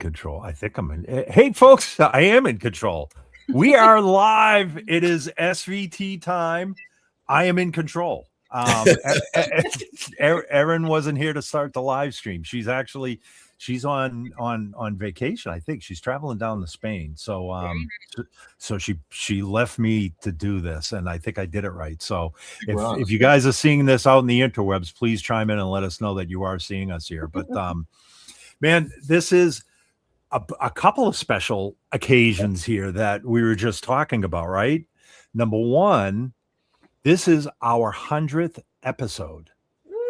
control. I think I'm in. Hey, folks, I am in control. We are live. It is SVT time. I am in control. Erin wasn't here to start the live stream. She's on vacation. I think she's traveling down to Spain. So she left me to do this, and I think I did it right. So if you guys are seeing this out in the interwebs, please chime in and let us know that you are seeing us here. But man, this is a couple of special occasions here that we were just talking about, right? Number one, this is our 100th episode,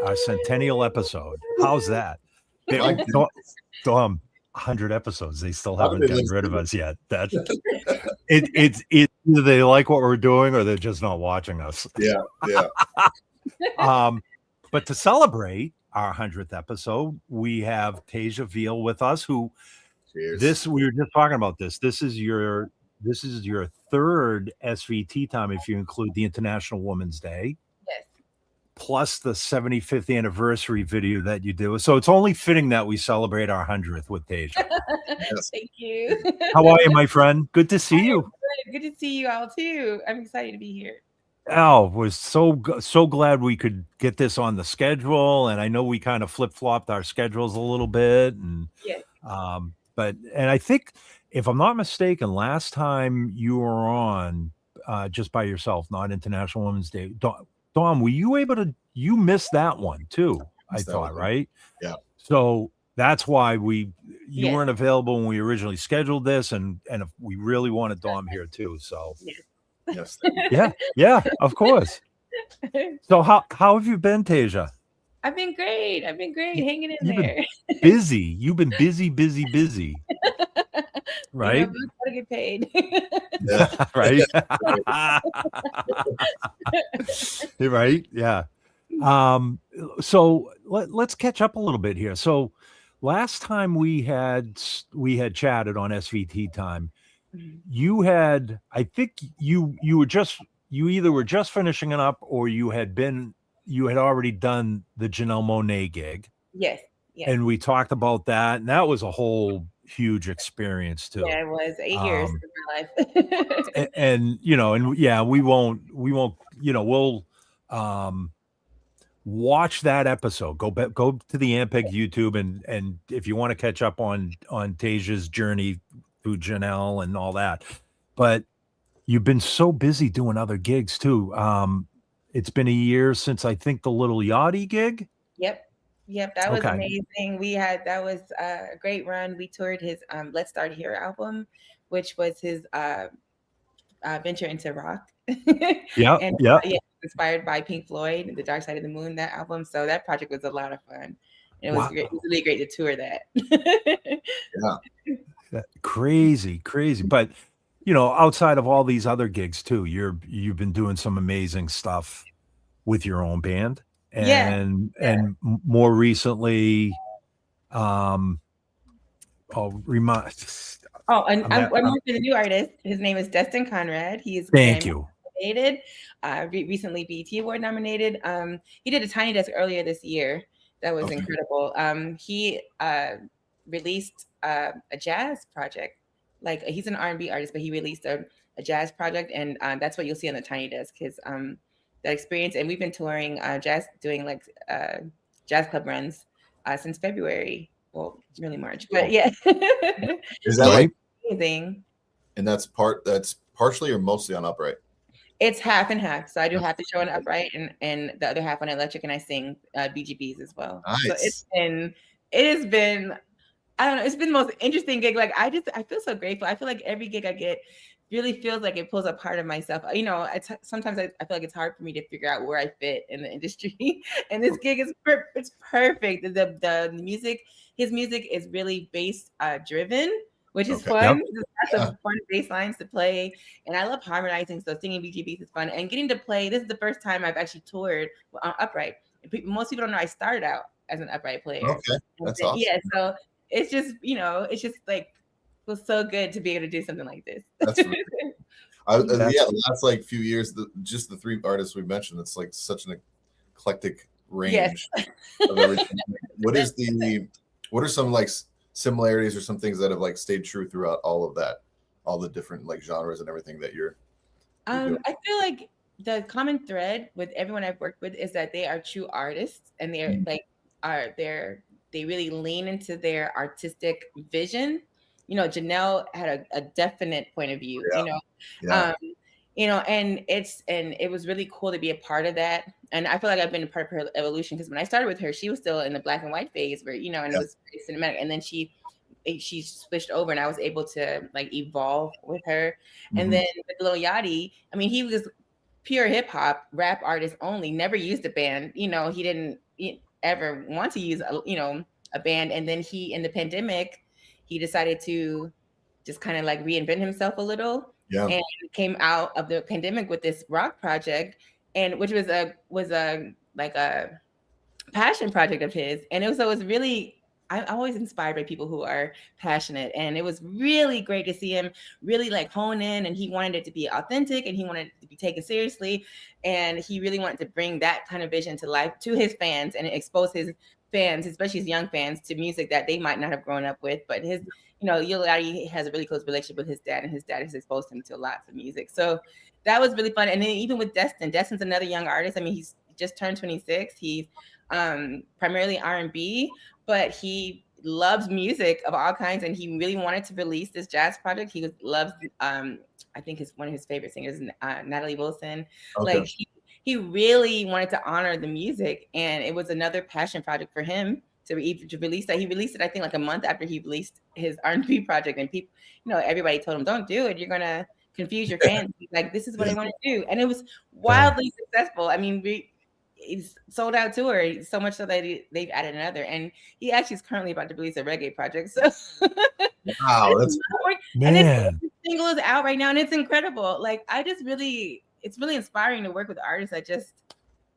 our centennial episode. How's that? 100 episodes. They still haven't gotten rid of us yet. That's it's either they like what we're doing or they're just not watching us. Yeah. But to celebrate our 100th episode, we have Téja Veal with us, who Cheers. we were just talking about this. This is your third SVT time if you include the International Women's Day. Yes. Plus the 75th anniversary video that you do. So it's only fitting that we celebrate our 100th with Téja. Yes. Thank you. How are you, my friend? Good to see you. Good to see you all too. I'm excited to be here. Oh, was so glad we could get this on the schedule. And I know we kind of flip-flopped our schedules a little bit. And Yes. And I think, if I'm not mistaken, last time you were on just by yourself, not International Women's Day. Dom, were you able to? You missed that one too. I thought, right? Yeah. So that's why you Yes. weren't available when we originally scheduled this, and if we really wanted Dom here too. So Yes. yeah, of course. So how have you been, Téja? I've been great. Hanging in there. Busy. You've been busy. Right? You know, we gotta get paid. Yeah. Right. Right. Yeah. So let's catch up a little bit here. So last time we had chatted on SVT time, I think you either were just finishing it up or you had already done the Janelle Monáe gig. Yes. And we talked about that, and that was a whole huge experience too. Yeah, it was 8 years of my life. We won't, we'll watch that episode. Go to the Ampeg YouTube, and if you want to catch up on Téja's journey through Janelle and all that. But you've been so busy doing other gigs too. It's been a year since I think the Little Yachty gig. Yep, that was amazing. That was a great run. We toured his Let's Start Here album, which was his venture into rock. Inspired by Pink Floyd, The Dark Side of the Moon, that album. So that project was a lot of fun. It was great. It was really great to tour that. Crazy. But outside of all these other gigs too, you've been doing some amazing stuff with your own band. And more recently, I'm working with a new artist. His name is Destin Conrad. He is nominated, recently BET Award nominated. He did a Tiny Desk earlier this year. That was incredible. He released a jazz project. Like, he's an R&B artist, but he released a jazz project, and that's what you'll see on the Tiny Desk. That experience, and we've been touring doing like jazz club runs since February. Well, it's really March, but yeah. Is that right? Amazing. And that's partially or mostly on upright? It's half and half. So I do half the show on upright and the other half on electric, and I sing BGBs as well. Nice. So it has been, I don't know, it's been the most interesting gig. Like, I feel so grateful. I feel like every gig I get really feels like it pulls a part of myself. Sometimes I feel like it's hard for me to figure out where I fit in the industry. And this gig is it's perfect. The music, his music is really bass driven, which is fun. There's lots of fun bass lines to play, and I love harmonizing. So singing BGBs is fun, and getting to play. This is the first time I've actually toured on upright. Most people don't know I started out as an upright player. Okay, that's awesome. Yeah, so it's just like. Was so good to be able to do something like this. That's really cool. The last like few years, just the three artists we mentioned, it's like such an eclectic range of everything. What are some like similarities or some things that have like stayed true throughout all of that, all the different like genres and everything that you're doing? I feel like the common thread with everyone I've worked with is that they are true artists, and they're like they really lean into their artistic vision. You know, Janelle had a definite point of view. You know, and it was really cool to be a part of that. And I feel like I've been a part of her evolution, because when I started with her, she was still in the black and white phase where, you know, and it was very cinematic. And then she switched over, and I was able to like evolve with her. And then with Lil Yachty, I mean, he was pure hip hop rap artist only, never used a band. You know, he didn't ever want to use a band. And then in the pandemic, he decided to just kind of like reinvent himself a little. And came out of the pandemic with this rock project, and which was a like a passion project of his. And it was really, I'm always inspired by people who are passionate, and it was really great to see him really like hone in, and he wanted it to be authentic, and he wanted it to be taken seriously, and he really wanted to bring that kind of vision to life to his fans and expose his fans, especially his young fans, to music that they might not have grown up with. But his, you know, Yachty has a really close relationship with his dad, and his dad has exposed him to lots of music. So that was really fun. And then even with Destin's another young artist. I mean, he's just turned 26. He's primarily R&B, but he loves music of all kinds, and he really wanted to release this jazz project. He loves, I think one of his favorite singers, Natalie Wilson. Like he really wanted to honor the music, and it was another passion project for him to release that. He released it, I think, like a month after he released his R&B project, and people, you know, everybody told him, "Don't do it. You're gonna confuse your fans." He's like, "This is what I want to do," and it was wildly successful. I mean, he's sold out tour, so much so that they've added another, and he actually is currently about to release a reggae project. So, wow, that's and his single is out right now, and it's incredible. Like, it's really inspiring to work with artists that just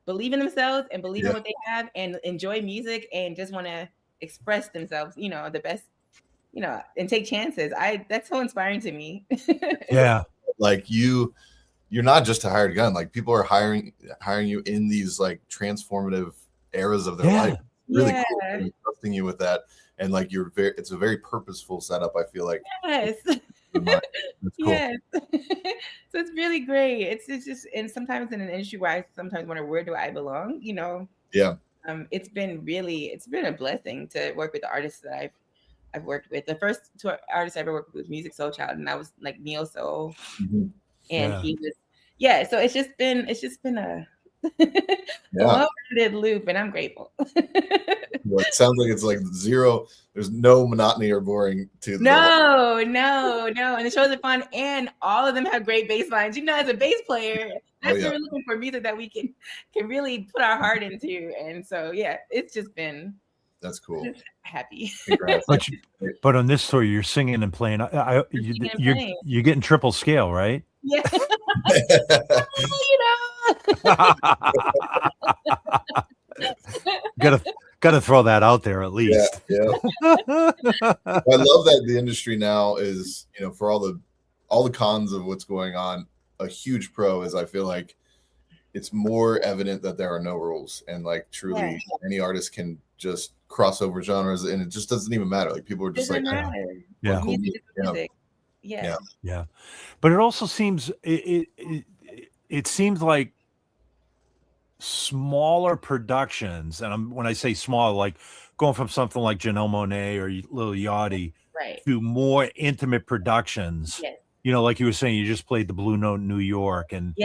believe in themselves and believe in what they have and enjoy music and just want to express themselves, you know, the best, you know, and take chances. That's so inspiring to me. Like you're not just a hired gun. Like people are hiring you in these like transformative eras of their life. Really cool. And trusting you with that. And like it's a very purposeful setup, I feel like. Yes. That's cool. Yes. So it's really great. It's just, and sometimes in an industry where I sometimes wonder, where do I belong? You know? It's been a blessing to work with the artists that I've worked with. The first two artists I ever worked with was Music Soul Child, and that was like Neo Soul. And he was, so it's just been a long-winded loop, and I'm grateful. Well, it sounds like it's like zero. There's no monotony or boring to no. And the shows are fun, and all of them have great bass lines. You know, as a bass player, that's what we're looking for, music that we can really put our heart into. And so, it's just been. That's cool. Happy. But on this tour, you're singing and playing. You're getting triple scale, right? Yeah. Gotta throw that out there at least. I love that the industry now is, you know, for all the cons of what's going on, a huge pro is I feel like it's more evident that there are no rules, and like truly any artist can just cross over genres, and it just doesn't even matter. Like people are just like, cool. But it also seems it seems like smaller productions, and when I say small, like going from something like Janelle Monáe or Lil Yachty to more intimate productions. You know, like you were saying, you just played the Blue Note in New York, and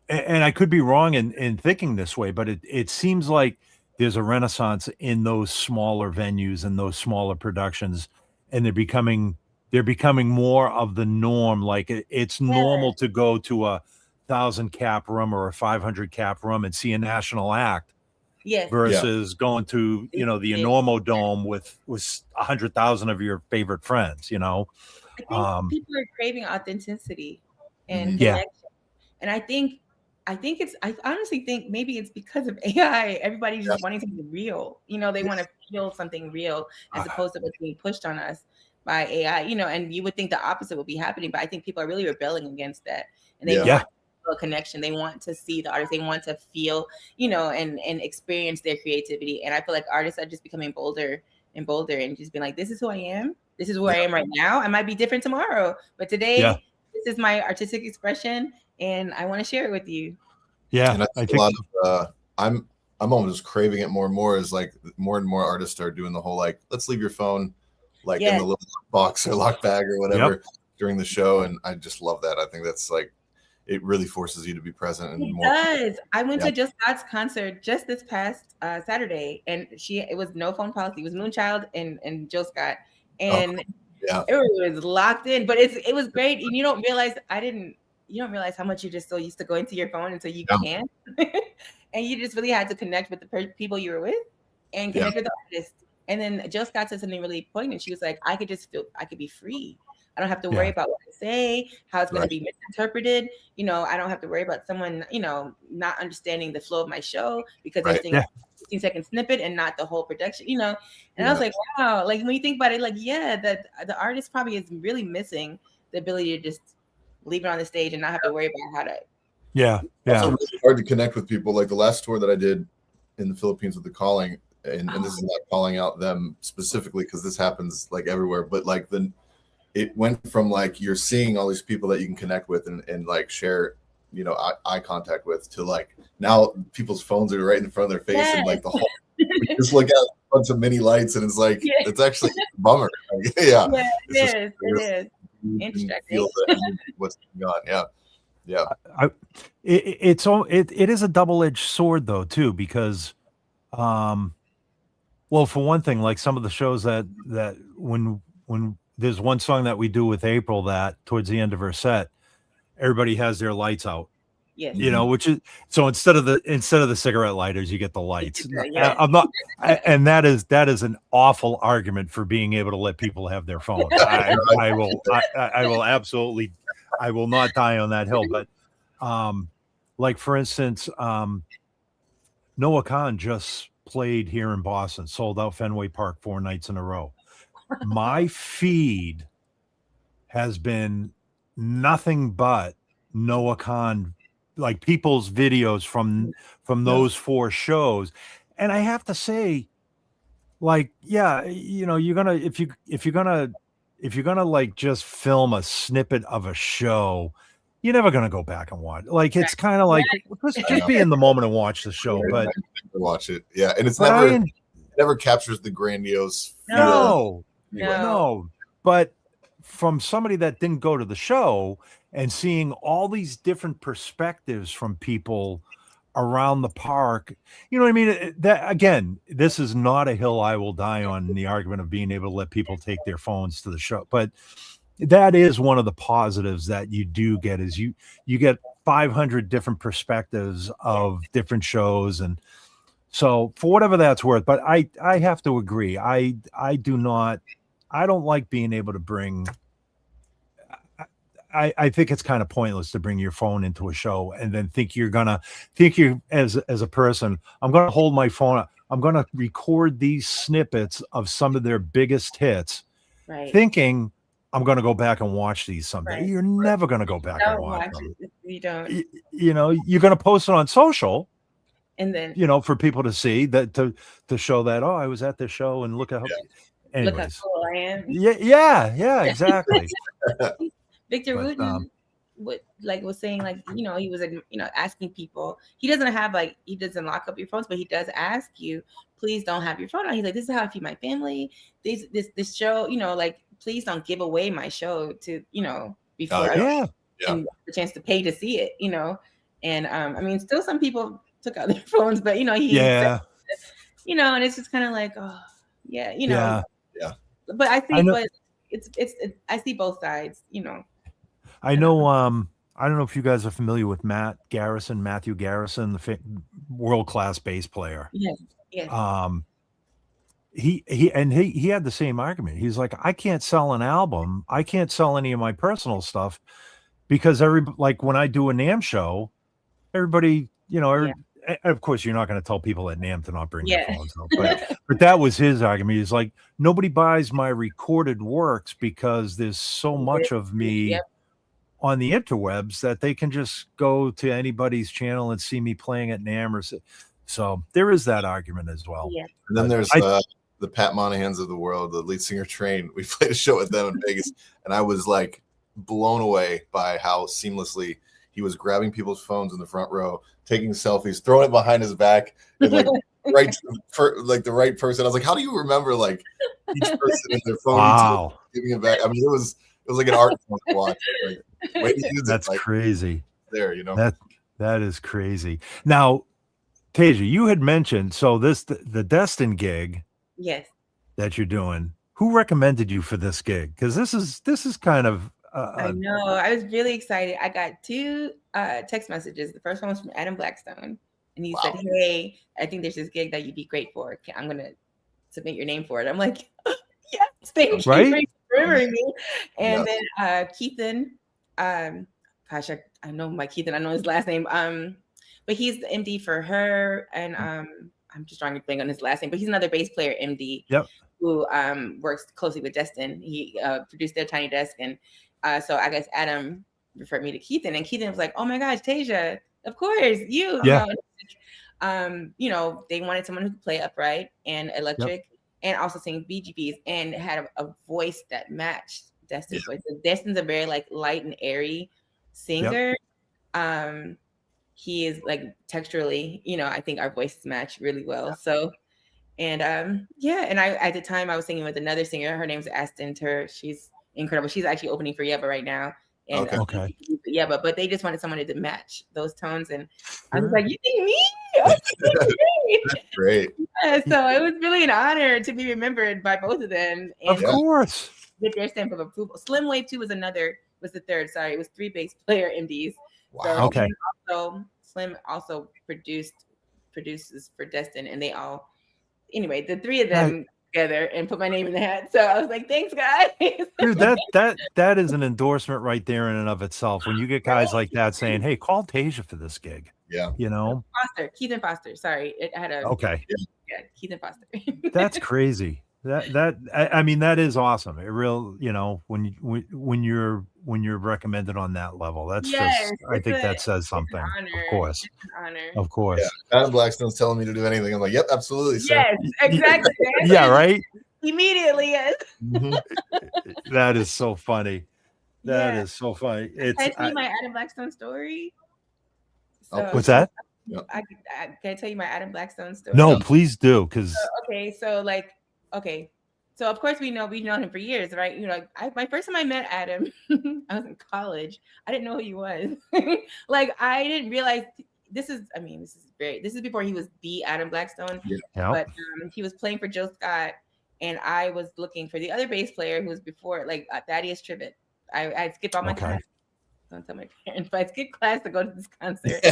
and I could be wrong in thinking this way, but it seems like there's a renaissance in those smaller venues and those smaller productions, and they're becoming more of the norm. Like it's normal to go to a 1,000 cap room or a 500 cap room and see a national act versus going to, you know, the Enormo Dome with 100,000 of your favorite friends, you know. I think people are craving authenticity and connection. And I honestly think maybe it's because of AI. Everybody's just wanting to be real. You know, they want to feel something real as opposed to what's being pushed on us by AI, you know, and you would think the opposite would be happening, but I think people are really rebelling against that. And they want a connection. They want to see the artist. They want to feel, you know, and experience their creativity. And I feel like artists are just becoming bolder in Boulder and just being like, this is who I am. This is where I am right now. I might be different tomorrow, but today this is my artistic expression and I want to share it with you. Yeah. And I think a lot of, I'm almost craving it more and more as like more and more artists are doing the whole, like, let's leave your phone like in the little box or lock bag or whatever during the show. And I just love that. I think that's like, it really forces you to be present. And it does. I went to Jill Scott's concert just this past Saturday, and it was no phone policy. It was Moonchild and Jill Scott, and it was locked in. But it was great, and you don't realize how much you're just so used to going to your phone until you can't, and you just really had to connect with the people you were with, and connect with the artist. And then Jill Scott said something really poignant. She was like, I could be free. I don't have to worry about what I say, how it's going to be misinterpreted. You know, I don't have to worry about someone, you know, not understanding the flow of my show because they're seeing a 15-second snippet and not the whole production, you know. And I was like, wow, like when you think about it, like, that the artist probably is really missing the ability to just leave it on the stage and not have to worry about how to. It's really hard to connect with people. Like the last tour that I did in the Philippines with The Calling, and this is not calling out them specifically because this happens like everywhere, but like it went from like you're seeing all these people that you can connect with and like share, you know, eye contact with, to like now people's phones are right in front of their face and like the whole you just look at a bunch of mini lights and it's like it's actually a bummer. Like, it is interesting. What's going on? It is a double-edged sword though too, because well, for one thing, like some of the shows that when there's one song that we do with April that towards the end of her set, everybody has their lights out. Yes. You know, which is so instead of the cigarette lighters, you get the lights. I'm not, and that is an awful argument for being able to let people have their phones. I will absolutely, I will not die on that hill. But like for instance, Noah Khan just played here in Boston, sold out Fenway Park 4 nights in a row. My feed has been nothing but Noah Khan, like people's videos from those 4 shows. And I have to say, like, you know, you're gonna if you're gonna like just film a snippet of a show, you're never gonna go back and watch. Like it's kind of like just be in the moment and watch the show, but watch it. Yeah, and it's never captures the grandiose. No, but from somebody that didn't go to the show and seeing all these different perspectives from people around the park, you know what I mean? That again, this is not a hill I will die on in the argument of being able to let people take their phones to the show. But that is one of the positives that you do get is you get 500 different perspectives of different shows. And so for whatever that's worth, but I have to agree. I don't like being able to bring, I think it's kind of pointless to bring your phone into a show and then think you as a person, I'm going to hold my phone up. I'm going to record these snippets of some of their biggest hits, thinking I'm going to go back and watch these someday. You're never going to go back and watch them. You don't. You know, you're going to post it on social. And then, you know, for people to see that, to show that, oh, I was at this show and look how, anyways. Look how cool I am. Yeah, exactly. Victor Wooten was saying, like, you know, he was, you know, asking people, he doesn't lock up your phones, but he does ask you, please don't have your phone on. He's like, this is how I feed my family. This show, you know, like, please don't give away my show to, you know, before I the chance to pay to see it, you know. And I mean, still some people took out their phones, but you know, said, you know, and it's just kind of like, oh yeah, you know. But I think, but it's I see both sides, you know. I know. I don't know if you guys are familiar with Matthew Garrison, the world-class bass player. Yes. He had the same argument. He's like, I can't sell an album. I can't sell any of my personal stuff because like when I do a NAMM show, everybody, you know, of course you're not going to tell people at NAMM to not bring their phones up, but that was his argument. He's like, nobody buys my recorded works because there's so much of me on the interwebs that they can just go to anybody's channel and see me playing at NAMM. So there is that argument as well. And then there's the Pat Monahans of the world, the lead singer Train. We played a show with them in Vegas, and I was like blown away by how seamlessly he was grabbing people's phones in the front row, taking selfies, throwing it behind his back, and like the right person. I was like, how do you remember like each person in their phone? Wow, giving it back. I mean, it was like an art form to watch. Like, way to use that's it, like, crazy. There, you know, that is crazy. Now, Téja, you had mentioned the Destin gig, yes, that you're doing. Who recommended you for this gig? Because this is kind of. I know. I was really excited. I got 2 text messages. The first one was from Adam Blackstone, and he said, "Hey, I think there's this gig that you'd be great for. I'm gonna submit your name for it." I'm like, "Yes, thank you for remembering me." And then Keithan, gosh, I know my Keithan. I know his last name. But he's the MD for her, and I'm just trying to think on his last name. But he's another bass player MD. Yep. Who works closely with Destin. He produced their Tiny Desk, and so I guess Adam referred me to Keithan, and Keithan was like, "Oh my gosh, Téja, of course, you know." You know, they wanted someone who could play upright and electric, and also sing BGBs, and had a voice that matched Destin's voice. So Destin's a very like light and airy singer. He is like texturally, you know, I think our voices match really well. So. And and I at the time I was singing with another singer. Her name's Aston Tur. She's incredible. She's actually opening for Yeba right now. And okay. Yeba, but they just wanted someone to match those tones. And I was like, "You think me? Okay, that's great." Yeah, so it was really an honor to be remembered by both of them. And of course, get their stamp of approval. Slim Wave 2 was the third. Sorry, it was 3 bass player MDs. Wow. So okay. Also, Slim also produces for Destin, and they all. Anyway, the 3 of them together and put my name in the hat. So I was like, "Thanks, guys." Dude, that is an endorsement right there in and of itself. When you get guys like that saying, "Hey, call Téja for this gig," you know. Keithan Foster. Sorry, I had a Keithan Foster. That's crazy. I mean, that is awesome. It real, you know, when you're recommended on that level, that's I think that says something. Of course, of course. Yeah. Adam Blackstone's telling me to do anything. I'm like, "Yep, absolutely, sir." Yes, exactly. Yeah, right. Immediately, yes. That is so funny. That is so funny. Can I tell you my Adam Blackstone story? So, what's that? Can I tell you my Adam Blackstone story? No, please do. Because so of course we've known him for years, right? You know, my first time I met Adam, I was in college. I didn't know who he was. Like I didn't realize this is before he was the Adam Blackstone. Yeah. But he was playing for Joe Scott, and I was looking for the other bass player who was before, like Thaddeus Tribbett. I skipped all my class. Don't tell my parents, but I skipped class to go to this concert.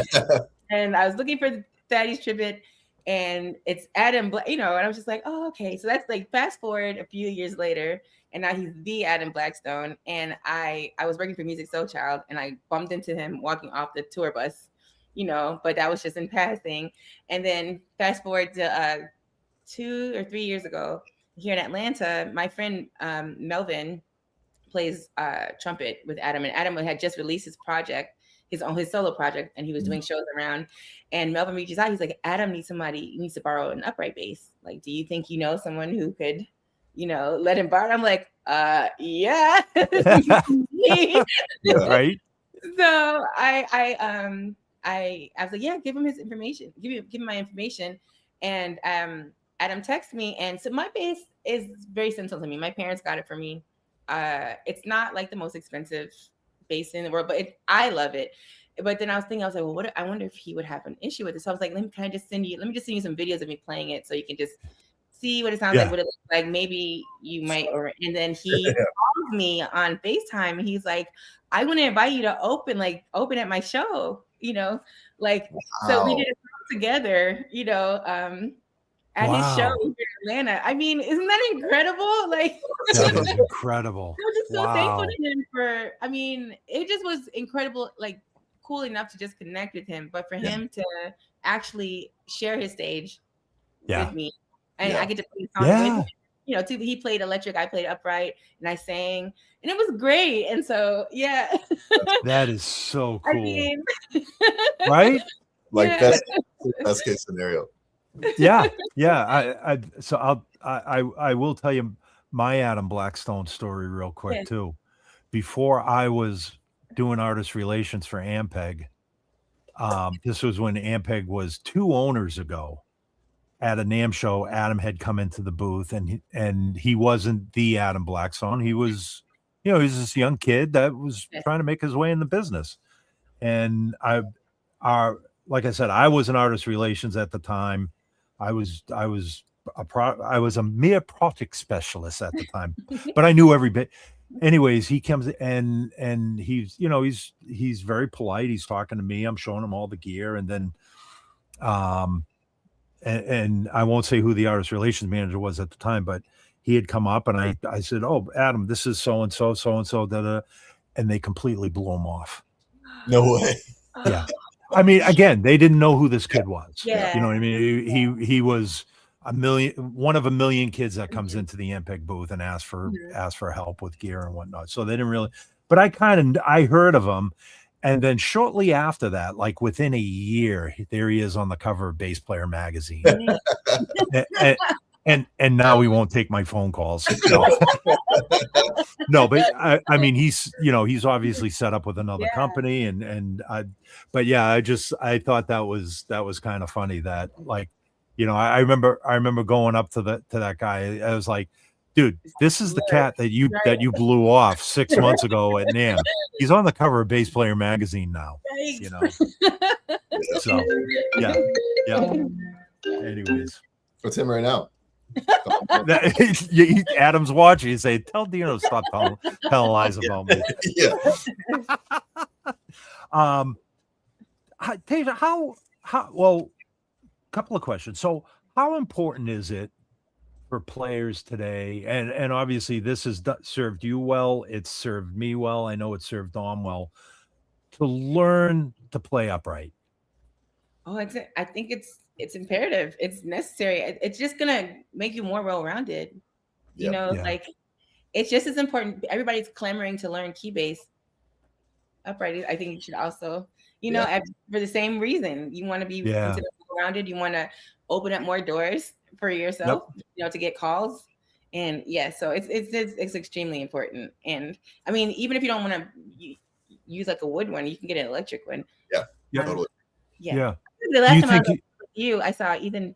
And I was looking for Thaddeus Tribbett, and it's Adam, you know, and I was just like, "Oh, okay." So that's like fast forward a few years later, and now he's the Adam Blackstone. And I was working for Music Soul Child, and I bumped into him walking off the tour bus, you know, but that was just in passing. And then fast forward to 2 or 3 years ago here in Atlanta, my friend Melvin plays trumpet with Adam, and Adam had just released his project, his solo project, and he was doing shows around. And Melvin reaches out. He's like, "Adam needs to borrow an upright bass. Like, do you think you know someone who could, you know, let him borrow?" I'm like, yeah. Right. So I was like, "Yeah, give him his information. Give him my information." And Adam texted me, and so my bass is very sentimental to me. My parents got it for me. It's not like the most expensive bass in the world, but I love it. But then I was like, well, I wonder if he would have an issue with it. So I was like, let me just send you some videos of me playing it so you can just see what it sounds like, what it looks like. Maybe you might, and then he called me on FaceTime, and he's like, "I want to invite you to open at my show," you know, like, so we did a song together, you know, at his show here in Atlanta. I mean, isn't that incredible? Like, that is incredible. I'm just so thankful to him it just was incredible, like cool enough to just connect with him, but for him to actually share his stage with me, and I get to play songs with him. You know, he played electric, I played upright, and I sang, and it was great. And so, that is so cool. I mean, right? Like best case scenario. Yeah, yeah. I will tell you my Adam Blackstone story real quick Yeah. too. Before I was doing artist relations for Ampeg, this was when Ampeg was 2 owners ago. At a NAMM show, Adam had come into the booth, and he wasn't the Adam Blackstone. He was, he was this young kid that was Yes. trying to make his way in the business. And like I said, I was in artist relations at the time. I was a mere project specialist at the time, but I knew every bit. Anyways, he comes and he's, he's very polite. He's talking to me. I'm showing him all the gear, and then, and I won't say who the artist relations manager was at the time, but he had come up, and I said, "Oh, Adam, this is so and so, and they completely blew him off. No way. Yeah. I mean, again, they didn't know who this kid was. Yeah. You know what I mean? He was one of a million kids that comes into the Ampeg booth and asks for help with gear and whatnot. So they didn't really, but I heard of him. And then shortly after that, like within a year, there he is on the cover of Bass Player magazine. and now he won't take my phone calls. No, no, but I mean, he's obviously set up with another company, but yeah, I thought that was kind of funny that, like, I remember going up to that guy. I was like, dude, this is the cat that you blew off 6 months ago at NAMM. He's on the cover of Bass Player magazine now. So yeah. Anyways, What's him right now? Adam's watching. You say, tell Dino to stop telling lies about me. Yeah. Téja, how well, couple of questions. So how important is it for players today? And obviously this has served you well. It's served me well. I know it served Dom well, to learn to play upright. Oh, I think it's imperative. It's necessary. It's just gonna make you more well-rounded. Like, it's just as important. Everybody's clamoring to learn key bass upright. I think you should also, for the same reason. You want to be considered well-rounded. You want to open up more doors for yourself, to get calls. And so it's extremely important. And I mean, even if you don't want to use like a wood one, you can get an electric one. Yeah, totally. Yeah. The last time I was with you, I saw Ethan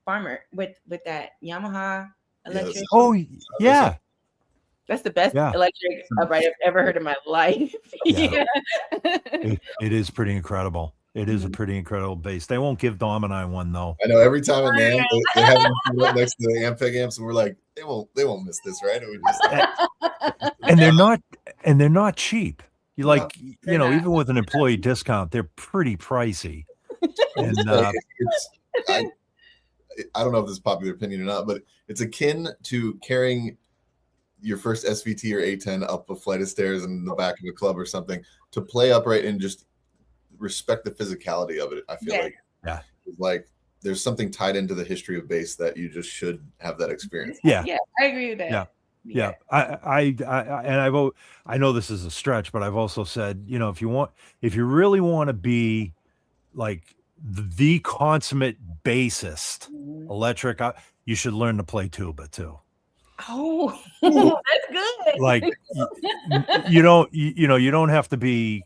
Farmer with that Yamaha electric. Yes. Oh yeah. That's the best electric upright I've ever heard in my life. It is pretty incredible. It is a pretty incredible bass. They won't give Dom and I one though. I know every time at NAMM they have them next to the Ampeg amps, and we're like, they won't miss this, right? And they're not cheap. Even with an employee discount, they're pretty pricey. And I don't know if this is popular opinion or not, but it's akin to carrying your first SVT or A10 up a flight of stairs in the back of a club or something. To play upright and just respect the physicality of it, I feel like there's something tied into the history of bass that you just should have that experience. Yeah, I agree with that. Yeah. I know this is a stretch, but I've also said, if you really want to be like the consummate bassist, electric, you should learn to play tuba too. Oh, that's good. Like you don't have to be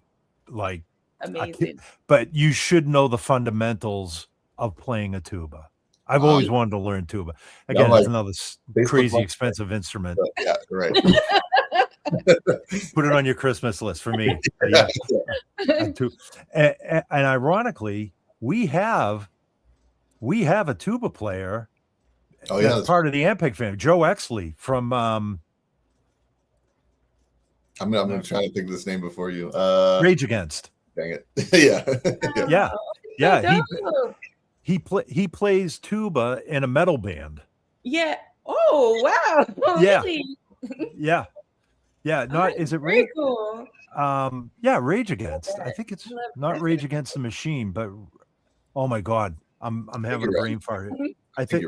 like amazing, but you should know the fundamentals of playing a tuba. I've always wanted to learn tuba. Again, it's another crazy expensive instrument. Yeah, right. Put it on your Christmas list for me. And ironically, we have a tuba player. That's part of the Ampeg family. Joe Exley from. I'm gonna try to think of this name before you. Rage Against. Dang it! Yeah. He plays tuba in a metal band. Yeah. Oh wow. Yeah. Really? Yeah. Is it Rage? Cool. Rage Against. I think it's not Rage Against the Machine, but oh my God, I'm having a brain fart. I think.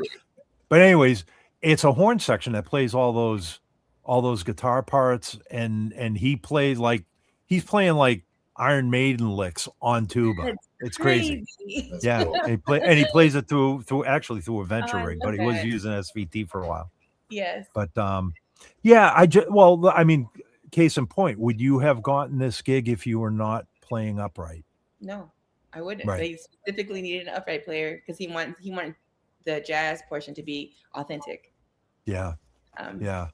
But anyways, it's a horn section that plays all those guitar parts, and he plays like he's playing like Iron Maiden licks on tuba. It's crazy. That's Yeah, cool. and he plays it through a Venture I rig, love but he was that. using SVT for a while. Yes. But yeah, I mean, case in point, would you have gotten this gig if you were not playing upright? No, I wouldn't. Right. They specifically needed an upright player because he wanted the jazz portion to be authentic. Yeah. Yeah.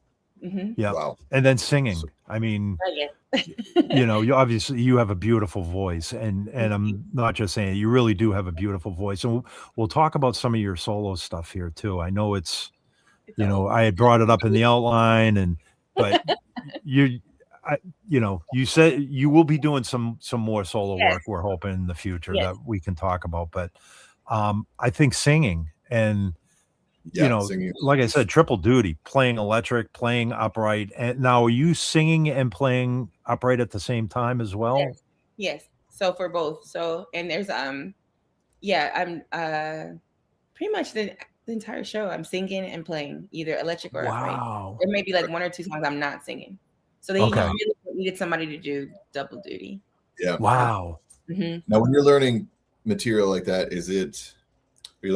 Mm-hmm. Yeah. Wow. And then singing. I mean, you know, you obviously you have a beautiful voice, and I'm not just saying it, you really do have a beautiful voice. And we'll talk about some of your solo stuff here too. I know it's you know, I had brought it up in the outline, but you know, you said you will be doing some more solo work, we're hoping in the future that we can talk about. But I think singing and you know, singing. like I said, triple duty, playing electric, playing upright. And now are you singing and playing upright at the same time as well? Yes. So for both. So, and there's yeah, I'm pretty much the entire show I'm singing and playing either electric or upright. There may be like one or two songs I'm not singing. So they really needed somebody to do double duty. Yeah. Wow. Now, when you're learning material like that, are you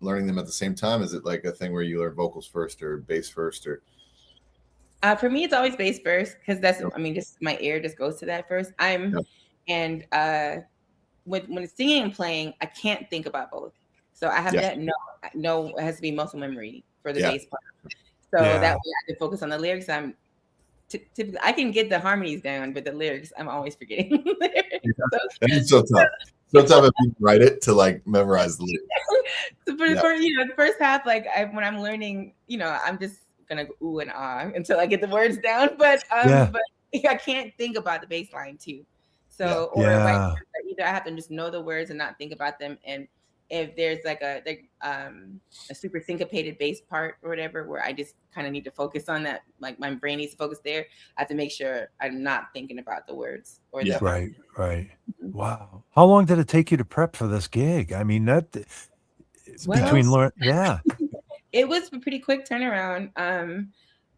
learning them at the same time? Is it like a thing where you learn vocals first or bass first, or? For me, it's always bass first because that's I mean, just my ear just goes to that first. And when it's singing and playing, I can't think about both. So I have that no, it has to be muscle memory for the bass part. So that way I can focus on the lyrics. Typically I can get the harmonies down, but the lyrics I'm always forgetting. It's so tough. So tough if you write it to like memorize the lyrics. So for the first half, like when I'm learning, you know, I'm just gonna go ooh and ah until I get the words down. But I can't think about the bass line too. So either I have to just know the words and not think about them. And if there's like a super syncopated bass part or whatever, where I just kind of need to focus on that, like my brain needs to focus there, I have to make sure I'm not thinking about the words or the right. Wow. How long did it take you to prep for this gig? I mean, it was a pretty quick turnaround.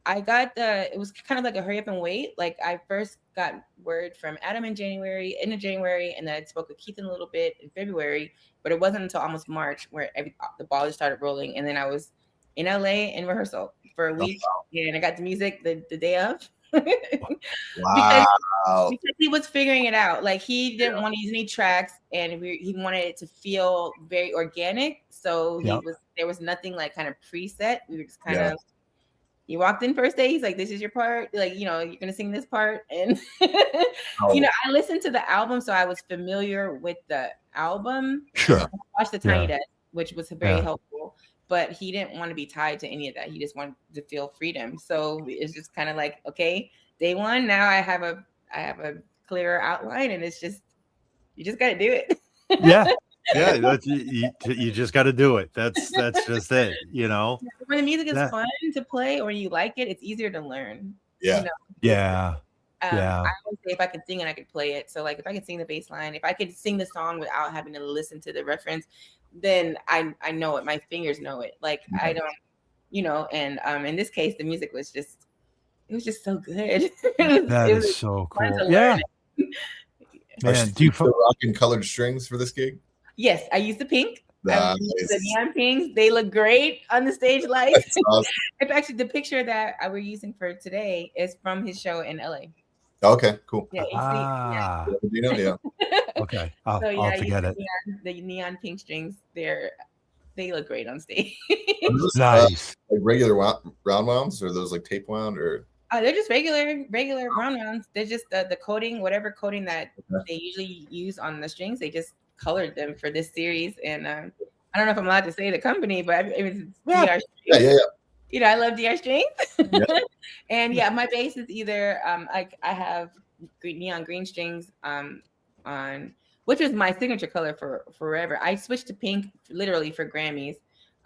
It was kind of like a hurry up and wait. Like I first got word from Adam in January, end of January, and then I spoke with Keith in a little bit in February, but it wasn't until almost March where the ball just started rolling. And then I was in LA in rehearsal for a week, and I got the music the day of. Because he was figuring it out. Like he didn't want to use any tracks, and he wanted it to feel very organic. So there was nothing like kind of preset. We were just kind of. He walked in first day. He's like, "This is your part. Like, you know, you're gonna sing this part." And you know, I listened to the album, so I was familiar with the album. Sure. I watched the Tiny Desk, which was very helpful. But he didn't want to be tied to any of that. He just wanted to feel freedom. So it's just kind of like, okay, day one. Now I have a clearer outline, and it's just you just got to do it. You just got to do it. That's just it, you know. When the music is fun to play or you like it, it's easier to learn. Yeah. You know? I always say if I could sing it, I could play it. So like if I could sing the bass line, if I could sing the song without having to listen to the reference, then I know it. My fingers know it. Like I don't, you know. And in this case, the music was just so good. That is so cool. Yeah. Man, do you rocking colored strings for this gig? Yes, I used the pink. Nice. The neon pinks. They look great on the stage lights. Awesome. If actually the picture that we're using for today is from his show in LA. Okay, cool. Yeah. Okay, I'll forget it. The neon pink strings. They look great on stage. Nice. Like regular round wounds, or those like tape wound, or? They're just regular round rounds. They're just the coating, whatever coating that they usually use on the strings. They just colored them for this series, and I don't know if I'm allowed to say the company, but it's DR Strings. Yeah. You know, I love DR Strings. And my bass is either I have neon green strings on, which was my signature color for forever. I switched to pink literally for Grammys.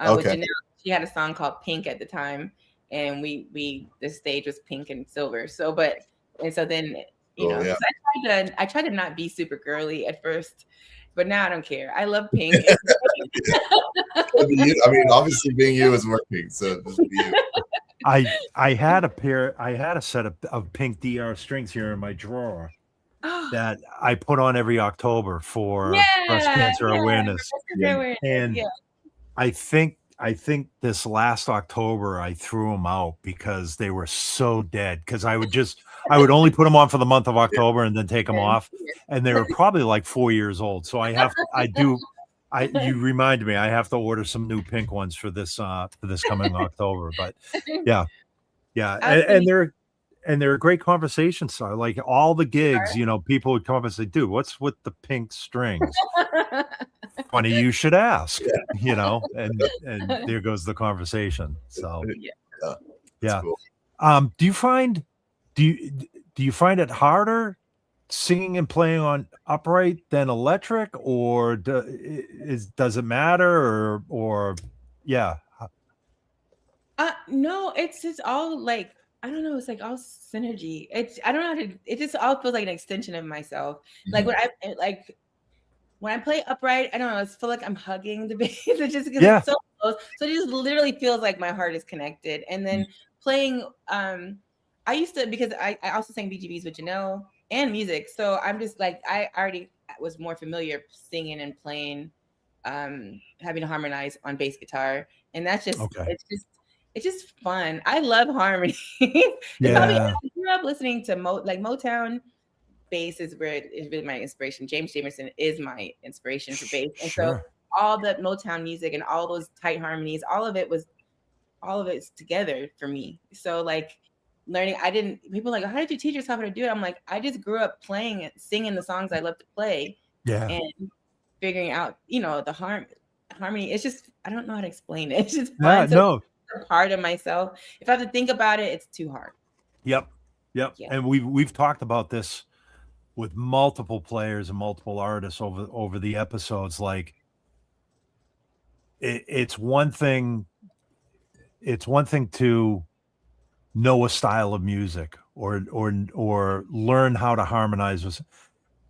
With Janelle, she had a song called Pink at the time, and the stage was pink and silver. So then you know, so I tried to not be super girly at first. But now I don't care. I love pink. I mean, obviously being you is working. So just be you. I had a set of pink DR strings here in my drawer. that I put on every October for breast Yeah, cancer yeah, awareness. breast cancer awareness, And yeah. I think this last October I threw them out because they were so dead. Because I would only put them on for the month of October and then take them off, and they were probably like 4 years old. So you reminded me I have to order some new pink ones for this coming October. But yeah, and they're a great conversation starter. Like all the gigs, people would come up and say, "Dude, what's with the pink strings?" Funny you should ask, and there goes the conversation. So yeah. Cool. Do you find it harder singing and playing on upright than electric, or does it matter, or yeah? No, it's just all like, I don't know, it's like all synergy. I don't know how to, it just all feels like an extension of myself. Like when I play upright, I don't know, I feel like I'm hugging the bass. It's just because it's so close. So it just literally feels like my heart is connected. And then playing, I used to, because I also sang BGVs with Janelle and music. So I'm just like, I already was more familiar singing and playing, having to harmonize on bass guitar. And that's just, it's just fun. I love harmony. I grew up listening to Motown. Bass is really my inspiration. James Jamerson is my inspiration for bass. And so all the Motown music and all those tight harmonies, all of it's together for me. So like learning, people are like, how did you teach yourself how to do it? I'm like, I just grew up playing and singing the songs I love to play. And figuring out, the harmony. It's just, I don't know how to explain it. It's just fun. It's a part of myself. If I have to think about it, it's too hard. Yep. Yeah. And we've talked about this with multiple players and multiple artists over the episodes. Like it's one thing to know a style of music or learn how to harmonize with.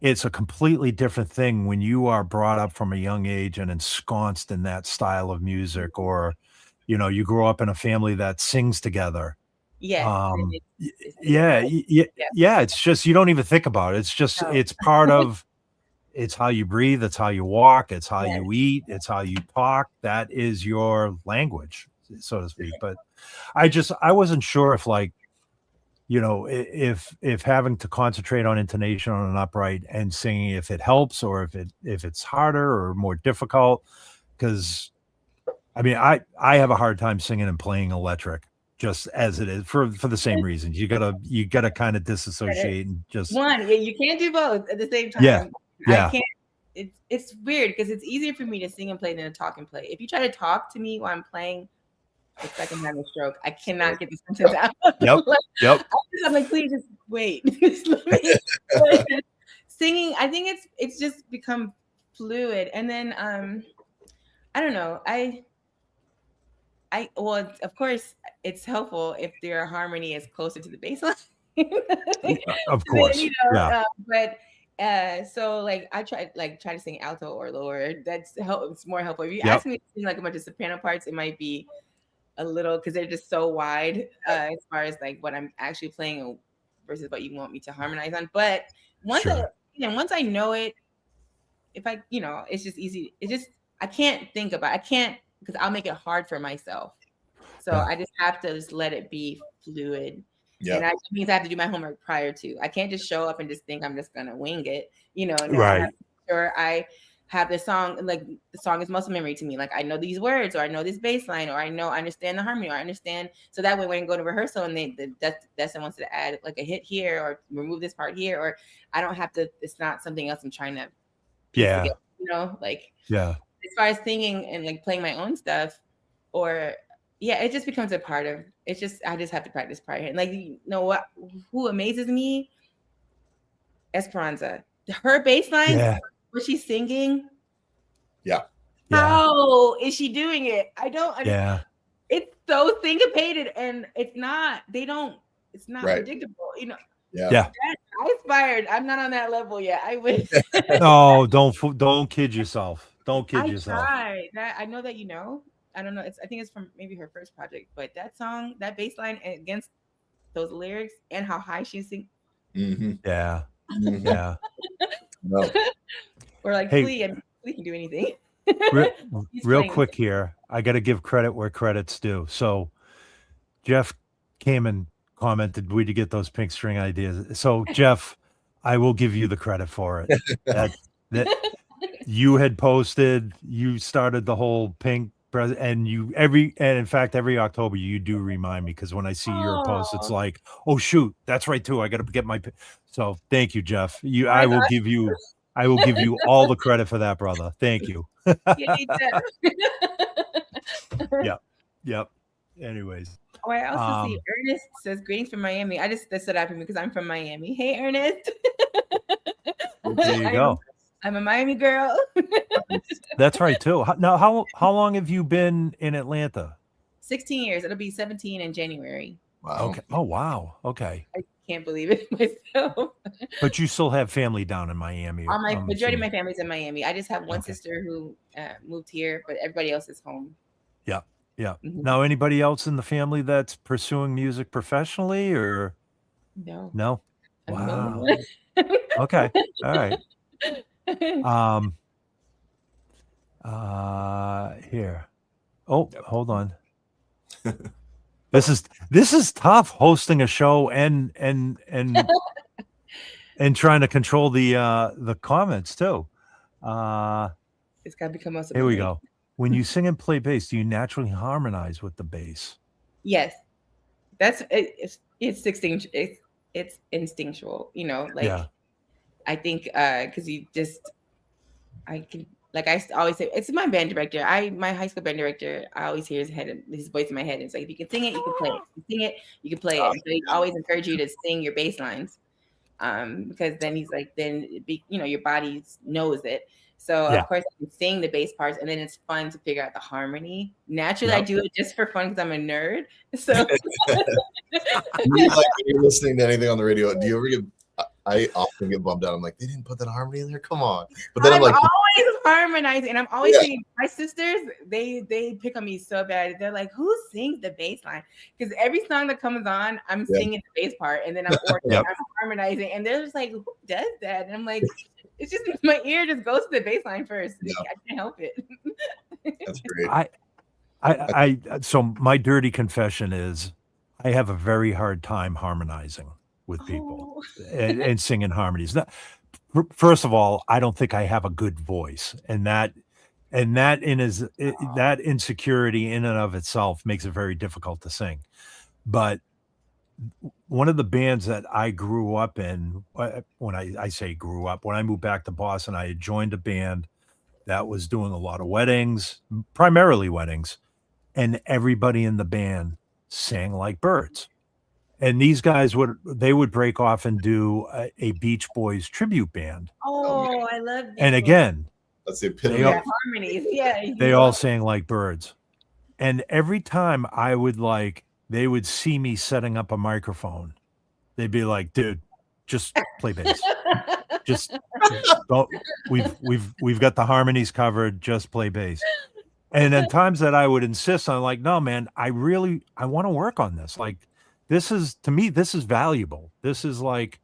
It's a completely different thing when you are brought up from a young age and ensconced in that style of music, or you grow up in a family that sings together. It's just, you don't even think about it. It's just, it's part of, it's how you breathe. It's how you walk. It's how you eat. It's how you talk. That is your language, so to speak. But I wasn't sure if if having to concentrate on intonation on an upright and singing, if it helps or if it's harder or more difficult. Cause I mean, I have a hard time singing and playing electric, just as it is, for the same reasons. You gotta kind of disassociate and just you can't do both at the same time. I can't. It's weird because it's easier for me to sing and play than to talk and play. If you try to talk to me while I'm playing, it's like I'm having a stroke. I cannot get the sentence out. I'm like, please just wait. Singing, I think it's just become fluid. And then I don't know. Well, of course, it's helpful if their harmony is closer to the bass line. Of course. But so like I try to sing alto or lower. It's more helpful. If you ask me to sing like a bunch of soprano parts, it might be a little, because they're just so wide as far as like what I'm actually playing versus what you want me to harmonize on. But once I know it, if I, it's just easy. It's just, I can't think about it. I can't, because I'll make it hard for myself. So I just have to just let it be fluid. And that means I have to do my homework prior to. I can't just show up and just think I'm just gonna wing it. I have to make sure I have the song, like the song is muscle memory to me. Like I know these words, or I know this bass line, or I understand the harmony, or I understand. So that way when I go to rehearsal and Destin wants to add like a hit here or remove this part here, or I don't have to, it's not something else I'm trying to piece together, as far as singing and like playing my own stuff, or it just becomes a part of, it's just, I just have to practice prior. And like, what, who amazes me? Esperanza, her bass line, what she's singing. How is she doing it? I don't understand. It's so syncopated, and it's not predictable, I aspired. I'm not on that level yet. I wish. No, don't kid yourself. Don't kid yourself. I tried. I know that I don't know. I think it's from maybe her first project, but that song, that bass line against those lyrics and how high she's singing. Mm-hmm. Yeah. Yeah. No. Or like Hey, Flea, and Flea can do anything. real quick here, I got to give credit where credit's due. So Jeff came and commented, "Where'd you get those pink string ideas?" So Jeff, I will give you the credit for it. That you had posted, you started the whole pink, and in fact every October you do remind me, because when I see your post, it's like, oh shoot, that's right too. I got to get my. So thank you, Jeff. I will give you all the credit for that, brother. Thank you. Yep. Anyways. Oh, I also see Ernest says greetings from Miami. That stood out for me because I'm from Miami. Hey, Ernest. There you go. I'm a Miami girl. That's right too. Now, how long have you been in Atlanta? 16 years. It'll be 17 in January. Wow. Okay. Oh wow. Okay. I can't believe it myself. But you still have family down in Miami. Majority of my family's in Miami. I just have one sister who moved here, but everybody else is home. Yeah. Yeah. Mm-hmm. Now, anybody else in the family that's pursuing music professionally, or no? Wow. Okay. All right. Here. Oh, hold on. This is tough, hosting a show and trying to control the comments too. It's got to become us. Here we go. When you sing and play bass, do you naturally harmonize with the bass? Yes, that's it's instinctual. I think because I can, like I always say, it's my band director. My high school band director, I always hear his voice in my head. It's like, if you can sing it, you can play it. If you sing it, you can play it. So he always encourage you to sing your bass lines, because then he's like, your body knows it. So of course I can sing the bass parts, and then it's fun to figure out the harmony. Naturally, I do it just for fun because I'm a nerd. So you're listening to anything on the radio, do you ever get? I often get bummed out. I'm like, they didn't put that harmony in there. Come on. But then I'm like, always harmonizing, and I'm always saying, my sisters, they pick on me so bad. They're like, who sings the bass line? Because every song that comes on, I'm singing the bass part, and then I'm harmonizing, and they're just like, who does that? And I'm like, it's just my ear just goes to the bass line first. I can't help it. That's great. So my dirty confession is, I have a very hard time harmonizing with people and singing harmonies. First of all, I don't think I have a good voice, and that insecurity in and of itself makes it very difficult to sing. But one of the bands that I grew up in, when I say grew up, when I moved back to Boston, I had joined a band that was doing a lot of weddings, primarily weddings, and everybody in the band sang like birds. And these guys would break off and do a Beach Boys tribute band. Oh, I love that. And again, that's the epitome of harmonies. Yeah. They all sang like birds. And every time they would see me setting up a microphone, they'd be like, dude, just play bass. Just don't, we've got the harmonies covered, just play bass. And then times that I would insist on, like, no, man, I want to work on this. Like, to me, this is valuable. This is like,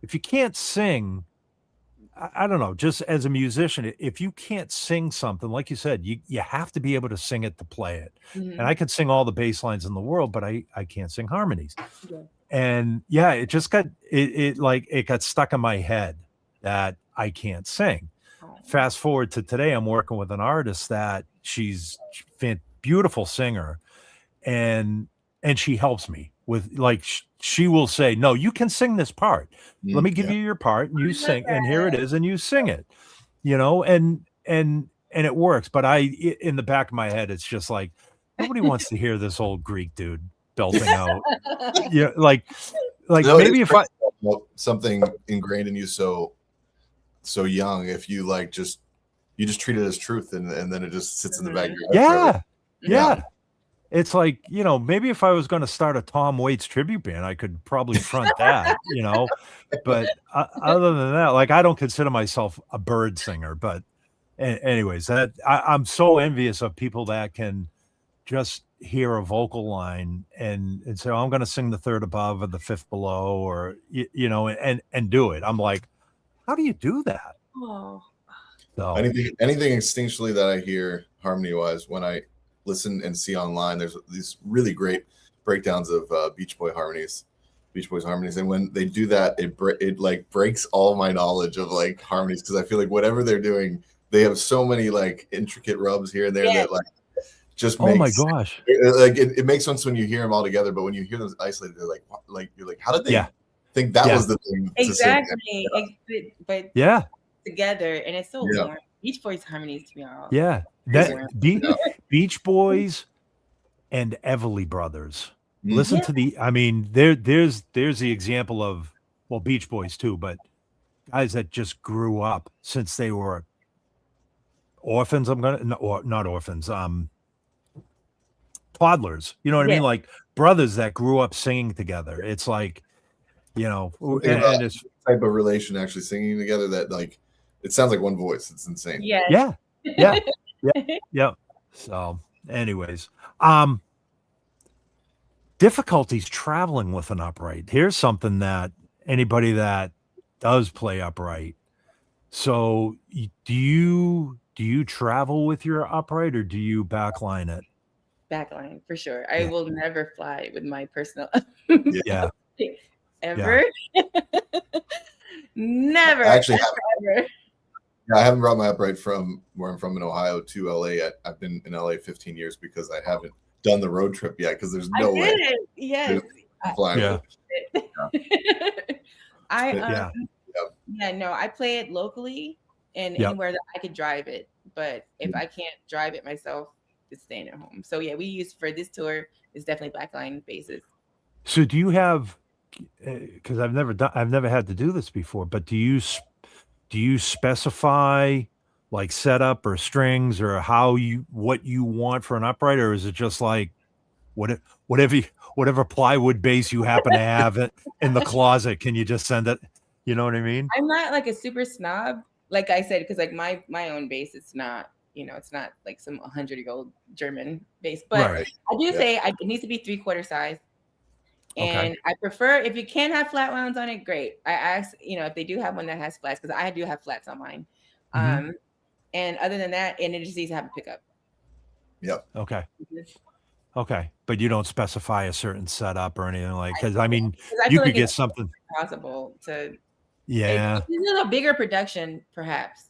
if you can't sing, I don't know, just as a musician, if you can't sing something, like you said, you have to be able to sing it to play it. Mm-hmm. And I can sing all the bass lines in the world, but I can't sing harmonies. Yeah. And it just got, it got stuck in my head that I can't sing. Oh. Fast forward to today, I'm working with an artist that she's a beautiful singer, and she helps me with, like, she will say, no, you can sing this part. Let me give you your part, and you sing, and here it is, and you sing it, and it works. But in the back of my head, it's just like, nobody wants to hear this old Greek dude belting out. Like no, maybe if something ingrained in you so young, if you you just treat it as truth, and then it just sits in the back of your head. Yeah. It's like, maybe if I was going to start a Tom Waits tribute band, I could probably front that, but other than that, like, I don't consider myself a bird singer. But anyways, I'm so envious of people that can just hear a vocal line and say, oh, I'm going to sing the third above or the fifth below, or and do it. I'm like, how do you do that? Oh. So anything instinctually that I hear harmony wise when I listen and see online, there's these really great breakdowns of Beach Boys harmonies, and when they do that, it like breaks all my knowledge of like harmonies, because I feel like whatever they're doing, they have so many like intricate rubs here and there that like just makes, oh my gosh, it makes sense when you hear them all together, but when you hear them isolated, they're like you're like, how did they think that was the thing exactly to sing? But together, and it's so warm. Beach Boys harmonies to me are Beach Boys and Everly Brothers. Listen to there's the example of, well, Beach Boys too, but guys that just grew up since they were orphans. Not orphans, toddlers. You know what I mean? Like brothers that grew up singing together. It's like, and it's type of relation actually singing together that like it sounds like one voice. It's insane. Yeah. So, anyways, difficulties traveling with an upright. Here's something that anybody that does play upright. So, do you travel with your upright, or do you backline it? Backline for sure. I will never fly with my personal. Ever. Never. I actually ever. I haven't brought my upright from where I'm from in Ohio to LA yet. I've been in LA 15 years because I haven't done the road trip yet, because there's no way. Yes. Flying. No, I play it locally and anywhere that I could drive it. But if I can't drive it myself, it's staying at home. So we use for this tour is definitely backline bases. So do you have, because I've never had to do this before, but do you specify like setup or strings or what you want for an upright, or is it just like whatever plywood base you happen to have it in the closet? Can you just send it? You know what I mean? I'm not like a super snob, like I said, because like my own bass, it's not, it's not like some 100-year-old German bass, but I do say it needs to be 3/4 size. And I prefer, if you can have flat wounds on it, great. I ask, if they do have one that has flats, because I do have flats on mine. And other than that, and it just needs to have a pickup. Yep. Okay. But you don't specify a certain setup or anything like, because I mean, you could get something possible to. It's a little bigger production, perhaps.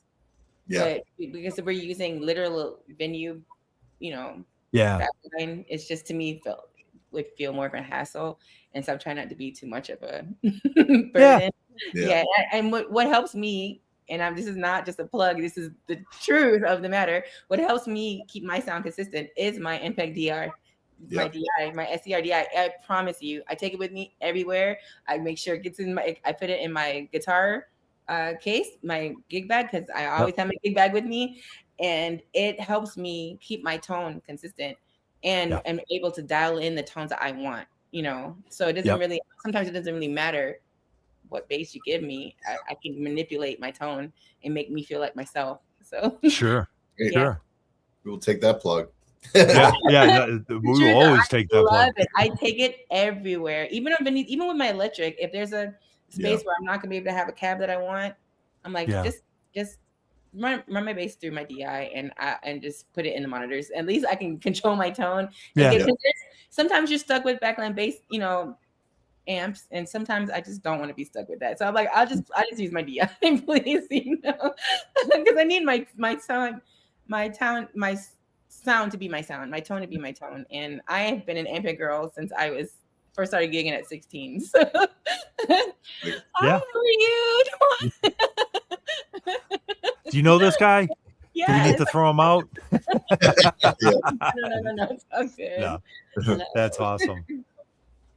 Yeah. But because we're using literal venue, backline, it's just, to me, would feel more of a hassle, and so I'm trying not to be too much of a burden. And what helps me, and this is not just a plug, this is the truth of the matter, what helps me keep my sound consistent is my Ampeg DR, my DI, my SCR DI. I promise you, I take it with me everywhere. I make sure it gets I put it in my guitar case, my gig bag, because I always have my gig bag with me, and it helps me keep my tone consistent. And I'm able to dial in the tones that I want, so it doesn't really, sometimes it doesn't really matter what bass you give me. I can manipulate my tone and make me feel like myself. So sure. We will take that plug. We will always take that plug. I take it everywhere, even with my electric. If there's a space where I'm not gonna be able to have a cab that I want, I'm like, just run my bass through my DI and just put it in the monitors. At least I can control my tone. Sometimes you're stuck with backline bass, amps, and sometimes I just don't want to be stuck with that. So I'm like, I just use my DI, please, because I need my sound, my sound to be my sound, my tone to be my tone. And I have been an Ampeg girl since I first started gigging at 16. So you. Do you know this guy? Yes. Do we need to throw him out? No. It's okay. No. That's awesome.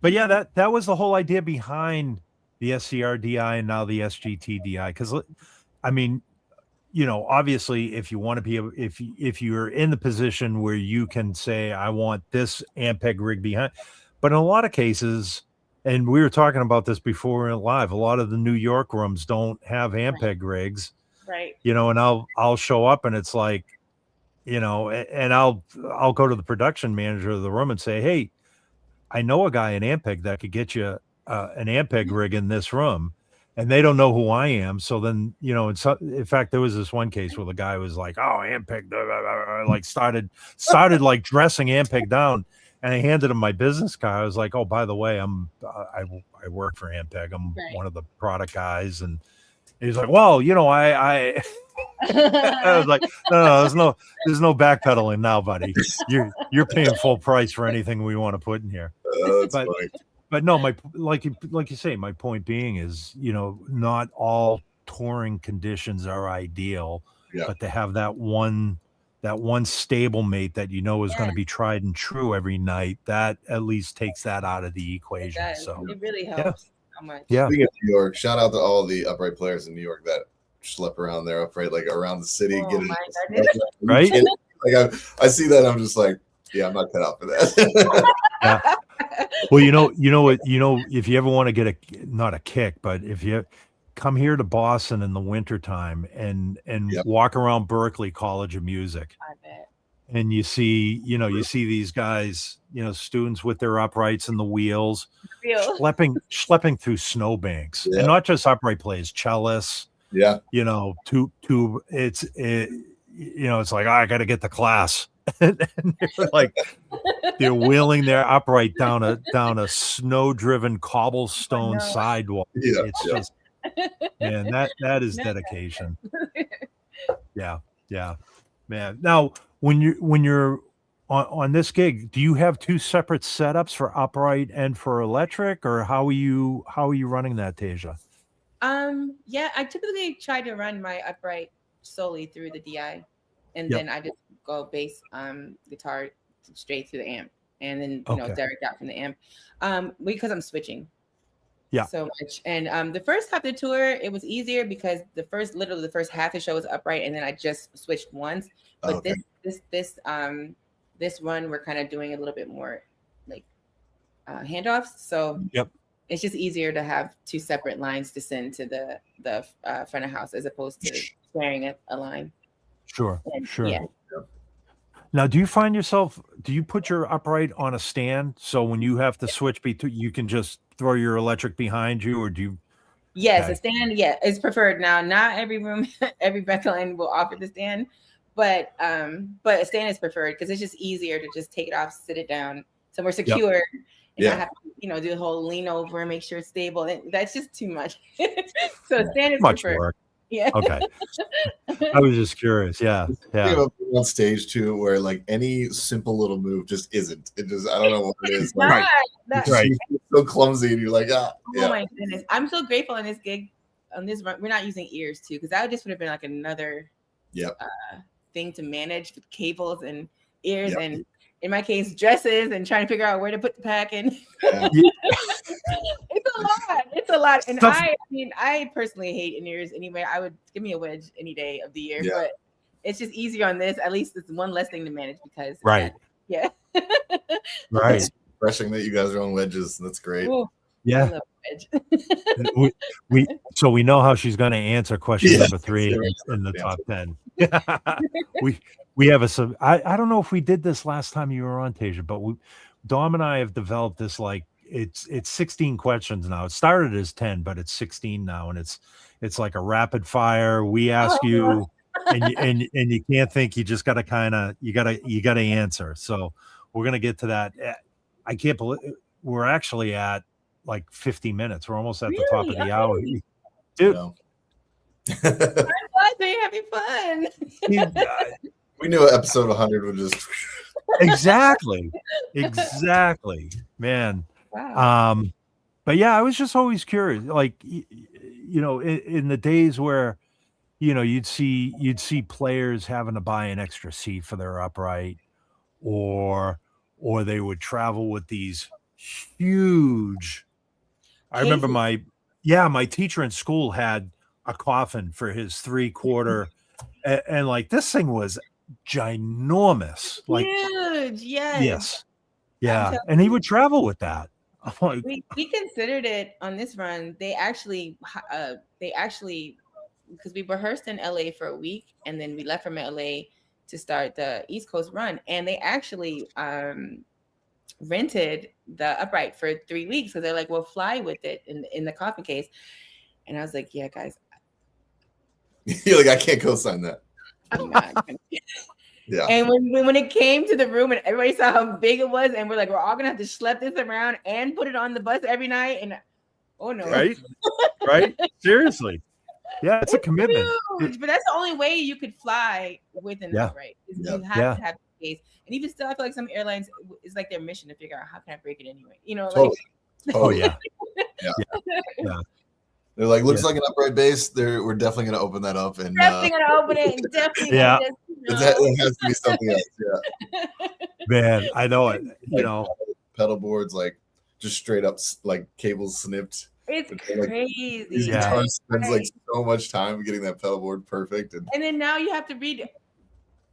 But that was the whole idea behind the SCR DI and now the SGT DI. Because I mean, obviously, if you want to be able, if you're in the position where you can say, I want this Ampeg rig behind, but in a lot of cases, and we were talking about this before we went live, a lot of the New York rooms don't have Ampeg rigs. Right. And I'll show up and it's like, and I'll go to the production manager of the room and say, hey, I know a guy in Ampeg that could get you an Ampeg rig in this room, and they don't know who I am. So then, in fact, there was this one case where the guy was like, "Oh, Ampeg," like started like dressing Ampeg down, and I handed him my business card. I was like, "Oh, by the way, I work for Ampeg. I'm one of the product guys," and he was like, "Well, I." I was like, no, there's no backpedaling now, buddy. You're paying full price for anything we want to put in here. But no, like you say, my point being is, not all touring conditions are ideal, but to have that one stable mate that is going to be tried and true every night, that at least takes that out of the equation. So it really helps so much. Yeah. Speaking of New York, shout out to all the upright players in New York that schlep around there upright, like around the city, right. Like I see that, I'm just like, yeah, I'm not cut out for that. Yeah. Well, if you ever want to get not a kick, but if you come here to Boston in the wintertime and walk around Berkeley College of Music, I bet. And you see these guys, students with their uprights and the wheels, schlepping through snowbanks, and not just upright players, cellists. Yeah. Tube. It's like, I got to get the class. And they're wheeling their upright down a snow-driven cobblestone sidewalk. Yeah. It's just, man, that is dedication. Yeah. Man. Now, when you're on this gig, do you have two separate setups for upright and for electric, or how are you running that, Téja? Yeah, I typically try to run my upright solely through the DI, and then I just go bass guitar straight through the amp, and then direct out from the amp, because I'm switching so much. And the first half of the tour, it was easier because the first half of the show was upright, and then I just switched once. But this run, we're kind of doing a little bit more like handoffs, so it's just easier to have two separate lines to send to the front of house as opposed to sharing a line. Sure. Yeah. Now, do you find yourself, do you put your upright on a stand so when you have to switch you can just throw your electric behind you, or do you? Yes, a stand, is preferred. Now, not every room, every backline will offer the stand, but a stand is preferred because it's just easier to just take it off, sit it down somewhere secure, and not have to, do the whole lean over and make sure it's stable. That's just too much. So stand is much preferred. Work. Yeah. Okay. I was just curious. Yeah. On stage too, where like any simple little move just isn't. It just, I don't know what it is. Right. It's so clumsy, and you're like, oh my goodness! I'm so grateful on this gig. On this run, we're not using ears too, because that just would have been like another thing to manage with cables and ears, and in my case, dresses, and trying to figure out where to put the pack in. It's a lot. And I personally hate in-ears anyway. I would give me a wedge any day of the year, but it's just easier on this. At least it's one less thing to manage because right. It's refreshing that you guys are on wedges. That's great. Ooh, yeah. I love we know how she's going to answer question number 3 in the top 10. we have I don't know if we did this last time you were on, Téja, but Dom and I have developed this, like, it's 16 questions now. It started as 10, but it's 16 now, and it's like a rapid fire. We ask you, and you can't think. You just got to you got to answer. So we're gonna get to that. I can't believe we're actually at like 50 minutes. We're almost at the top of the hour, dude. No. I'm glad they're having fun. We knew episode 100 would just exactly, man. Wow. But yeah, I was just always curious, like, in the days where, you'd see players having to buy an extra seat for their upright, or they would travel with these huge. I remember my teacher in school had a coffin for his 3/4, and like this thing was ginormous, like huge. Yes. Yeah. And he would travel with that. Like, we considered it on this run. They actually because we rehearsed in LA for a week, and then we left from LA to start the East Coast run, and they actually rented the upright for 3 weeks. So they're like, we'll fly with it in the coffin case. And I was like, yeah, guys. You're like, I can't co-sign that. I'm not. Yeah. And when it came to the room and everybody saw how big it was, and we're like, we're all gonna have to schlep this around and put it on the bus every night. And oh no. Right? Right? Seriously. Yeah, it's a commitment. Huge, but that's the only way you could fly with an upright. You have to have space. And even still, I feel like some airlines, it's like their mission to figure out how can I break it anyway. You know, totally. Like oh yeah. Yeah. They're like, looks like an upright base. We're definitely going to open that up. And definitely going to open it. And definitely yeah. It has to be something else. Yeah. Man, I know it. You know, pedal boards, like just straight up, like cables snipped. It's crazy. These guitars spends like so much time getting that pedal board perfect. And then now you have to read.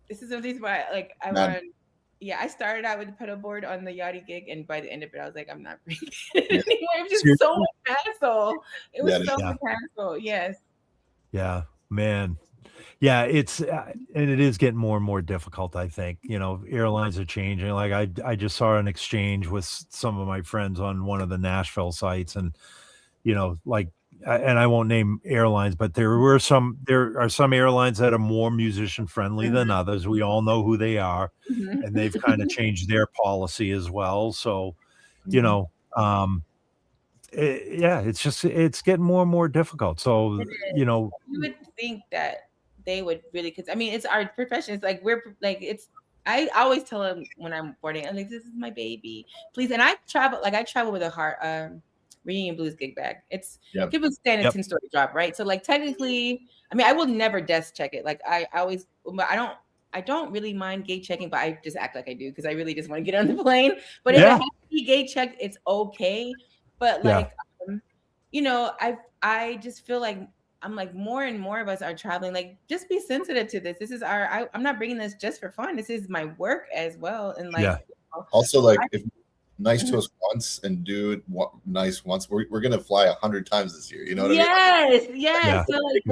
This is the reason why, like, I started out with the pedal board on the Yachty gig, and by the end of it, I was like, I'm not bringing it anymore. It was just so much hassle. It was so much hassle. Yes. Yeah, man. Yeah, it's and it is getting more and more difficult. I think, you know, airlines are changing. Like I just saw an exchange with some of my friends on one of the Nashville sites, and you know, like, and I won't name airlines, but there are some airlines that are more musician friendly than others. We all know who they are, and they've kind of changed their policy as well. So, you know, it's getting more and more difficult. So, you know, you would think that they would really, because I mean, it's our profession. It's like I always tell them when I'm boarding, I'm like, this is my baby, please. And I travel with a heart. Reunion Blues gig bag. It's people stand a 10-story drop, right? So like technically, I mean, I will never desk check it. Like I don't really mind gate checking, but I just act like I do because I really just want to get on the plane. But if it has to be gate checked, it's okay. But like, you know, I just feel like I'm like more and more of us are traveling. Like, just be sensitive to this. This is I'm not bringing this just for fun. This is my work as well. And like, you know, also like if nice to us once and do it nice once. We're gonna fly 100 times this year. You know what I mean? Yes. So like,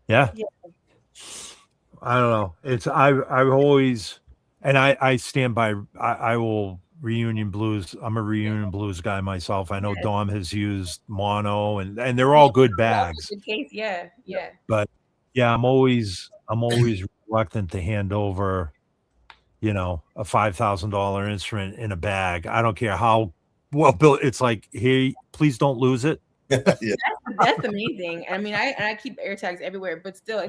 yeah. I don't know. It's I've always, and I stand by. I will Reunion Blues. I'm a Reunion Blues guy myself. I know Dom has used mono, and they're all good bags. Yeah. But yeah, I'm always reluctant to hand over, you know, a $5,000 instrument in a bag. I don't care how well built. It's like, hey, please don't lose it. That's the main thing. I mean, I keep air tags everywhere, but still, I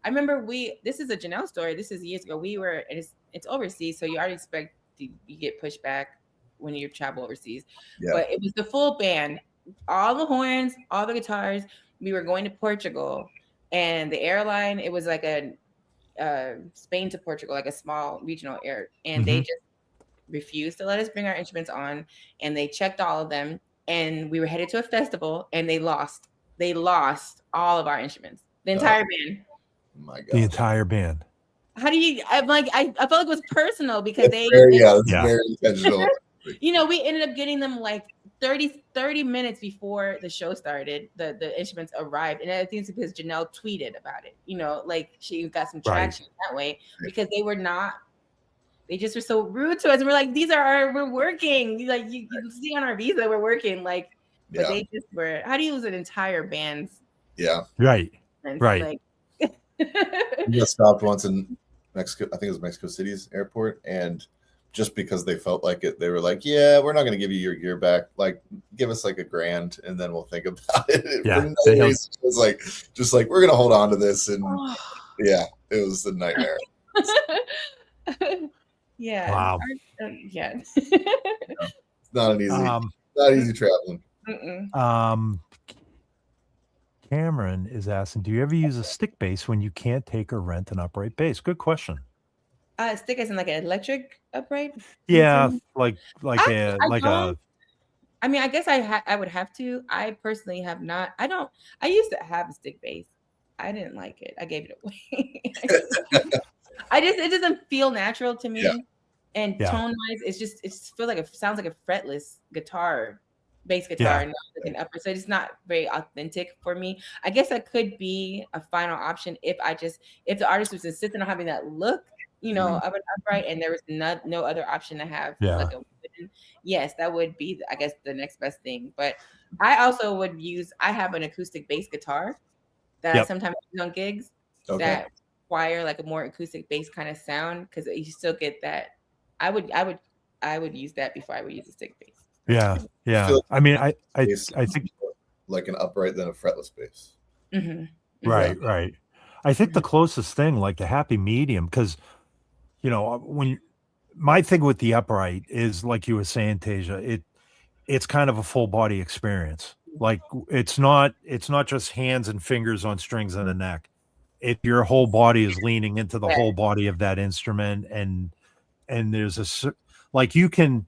remember this is a Janelle story. This is years ago. We were, and it's overseas, so you already expect you get pushed back when you travel overseas. But it was the full band, all the horns, all the guitars. We were going to Portugal, and the airline, it was like a Spain to Portugal, like a small regional air, and they just refused to let us bring our instruments on, and they checked all of them, and we were headed to a festival, and they lost all of our instruments, the entire band. Oh my God. The entire band. How do you? I'm like, I felt like it was personal because very intentional. You know, we ended up getting them like 30 minutes before the show started. The instruments arrived, and I think it's because Janelle tweeted about it. You know, like she got some traction that way because they just were so rude to us. And we're like, we're working. Like you can see on our visa, we're working. Like, but they just were. How do you lose an entire band's? Yeah. Right. Like, we got stopped once in Mexico. I think it was Mexico City's airport, and just because they felt like it, they were like, yeah, we're not going to give you your gear back. Like, give us like $1,000 and then we'll think about it. Yeah. For no reason. It was like, just like, we're going to hold on to this. And it was a nightmare. Yeah. Wow. It's not an easy traveling. Cameron is asking, do you ever use a stick bass when you can't take or rent an upright bass? Good question. Stick as in like an electric upright? Yeah, I mean, I guess I would have to. I personally have not. I used to have a stick bass. I didn't like it. I gave it away. It doesn't feel natural to me. And tone wise, it sounds like a fretless guitar bass guitar, not like an upright. So it's not very authentic for me. I guess that could be a final option if the artist was insistent on having that look, of an upright, and there was no other option to have like a wooden. Yes, that would be, I guess, the next best thing. But I also I have an acoustic bass guitar that I sometimes use on gigs that require like a more acoustic bass kind of sound, because you still get that. I would use that before I would use a stick bass. Yeah. I mean, I think like an upright than a fretless bass. Right. I think the closest thing, like a happy medium, because when my thing with the upright is, like you were saying, Téja, it's kind of a full body experience. Like it's not just hands and fingers on strings and a neck. Your whole body is leaning into the whole body of that instrument, and there's like you can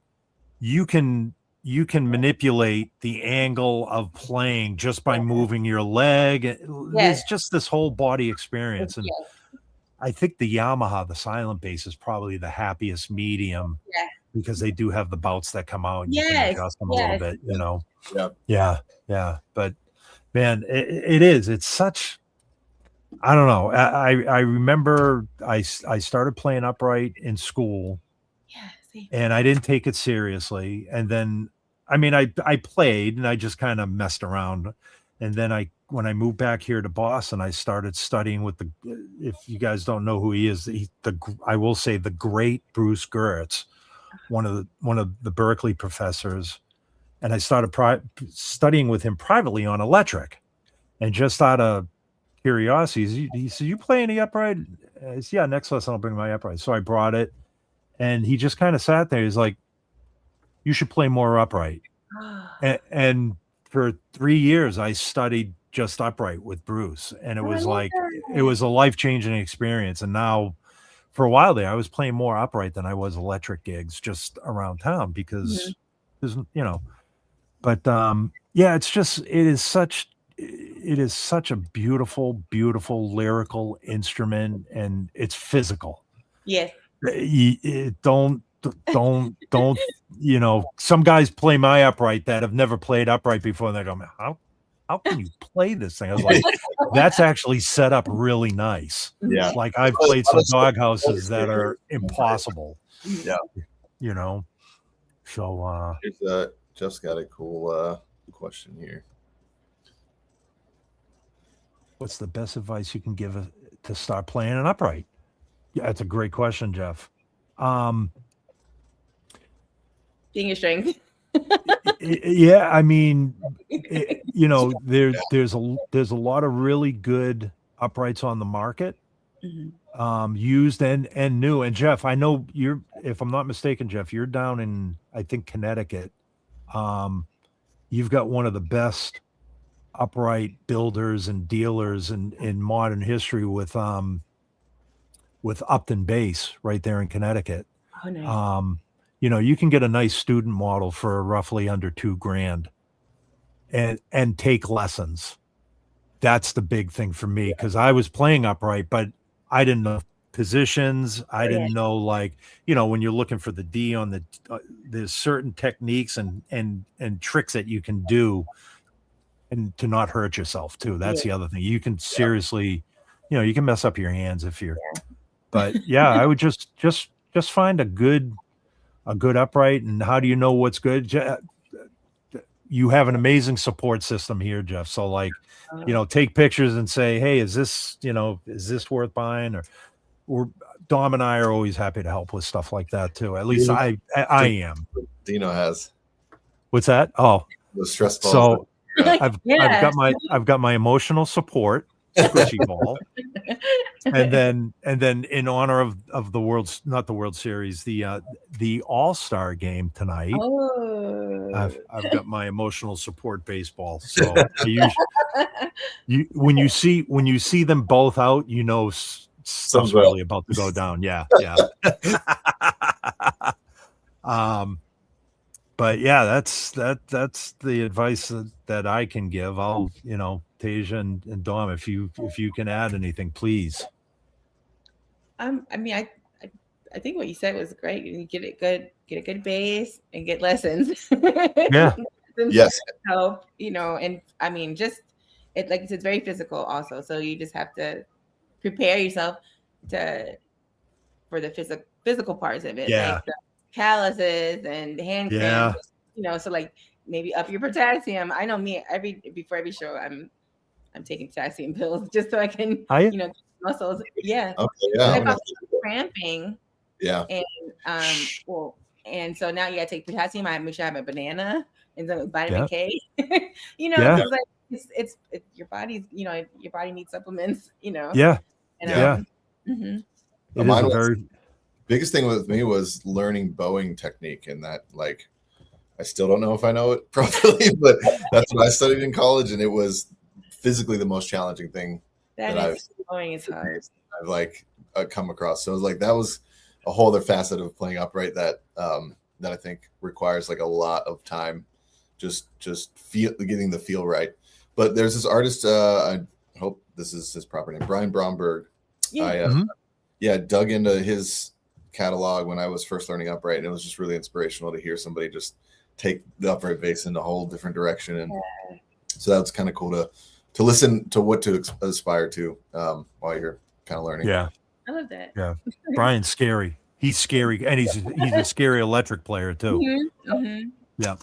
manipulate the angle of playing just by moving your leg. There's just this whole body experience. And I think the Yamaha, the silent bass, is probably the happiest medium because they do have the bouts that come out and you can adjust them a little bit, Yeah. But man, it's such, I don't know. I remember I started playing upright in school. And I didn't take it seriously. And then, I mean, I played and I just kind of messed around. And then when I moved back here to Boston, I started studying with if you guys don't know who he is, I will say the great Bruce Gertz, one of the Berkeley professors. And I started studying with him privately on electric. And just out of curiosity, he said, "You play any upright?" I said, "Yeah, next lesson I'll bring my upright." So I brought it. And he just kind of sat there. He's like, "You should play more upright." And for 3 years, I studied just upright with Bruce. And it was it was a life-changing experience. And now, for a while there, I was playing more upright than I was electric gigs just around town because, but it is such a beautiful, beautiful lyrical instrument, and it's physical. Yes. Don't some guys play my upright that have never played upright before, and they go, how can you play this thing? I was like, that's actually set up really nice. Like I've played some doghouses that are impossible. So Jeff's got a cool question here. What's the best advice you can give to start playing an upright? Yeah, that's a great question, Jeff. Being your strength. Yeah, I mean, there's a lot of really good uprights on the market, used and new. And Jeff, I know if I'm not mistaken, Jeff, you're down in, I think, Connecticut. You've got one of the best upright builders and dealers in modern history with Upton Bass right there in Connecticut. Oh, nice. You can get a nice student model for roughly under $2,000 and take lessons. That's the big thing for me, because I was playing upright, but I didn't know positions. I didn't know, when you're looking for the D on there's certain techniques and tricks that you can do and to not hurt yourself too. That's the other thing. You can seriously, you can mess up your hands if you're, but I would just find a good upright. And how do you know what's good? You have an amazing support system here, Jeff. So take pictures and say, "Hey, is this worth buying?" Or Dom and I are always happy to help with stuff like that too. At least I am. Dino has. What's that? Oh, the stress ball. So I've got my emotional support squishy ball, and then in honor of the not the World Series, the All-Star game tonight. I've got my emotional support baseball. So when you see them both out, stuff's really about to go down. Yeah. But that's the advice that I can give. I'll, Téja and Dom, if you can add anything, please. I mean, I think what you said was great. You get a good base and get lessons. Yeah. Yes. help, and I mean, just it, like it's very physical also. So you just have to prepare yourself for the physical parts of it, Yeah. like the calluses and hand Yeah. cramps, so like maybe up your potassium. I know me, before every show, I'm taking potassium pills just so I can, keep muscles. Yeah. Okay, yeah. If I'm cramping. Yeah. And so now you gotta take potassium. I make sure I have a banana and some vitamin K. Yeah. Because like it's your body's, your body needs supplements. Yeah. And, yeah. It is a very biggest thing with me was learning bowing technique, and that, like, I still don't know if I know it properly, but that's what I studied in college, and it was physically the most challenging thing bowing is hard. I've come across. So it was like that was a whole other facet of playing upright that I think requires like a lot of time, just getting the feel right. But there's this artist, I hope this is his proper name, Brian Bromberg. I dug into his catalog when I was first learning upright, and it was just really inspirational to hear somebody just take the upright bass in a whole different direction. And so that's kind of cool to listen to what to aspire to while you're kind of learning. Yeah. I love that. Yeah. Brian's scary. He's scary, and he's a scary electric player too. Yeah.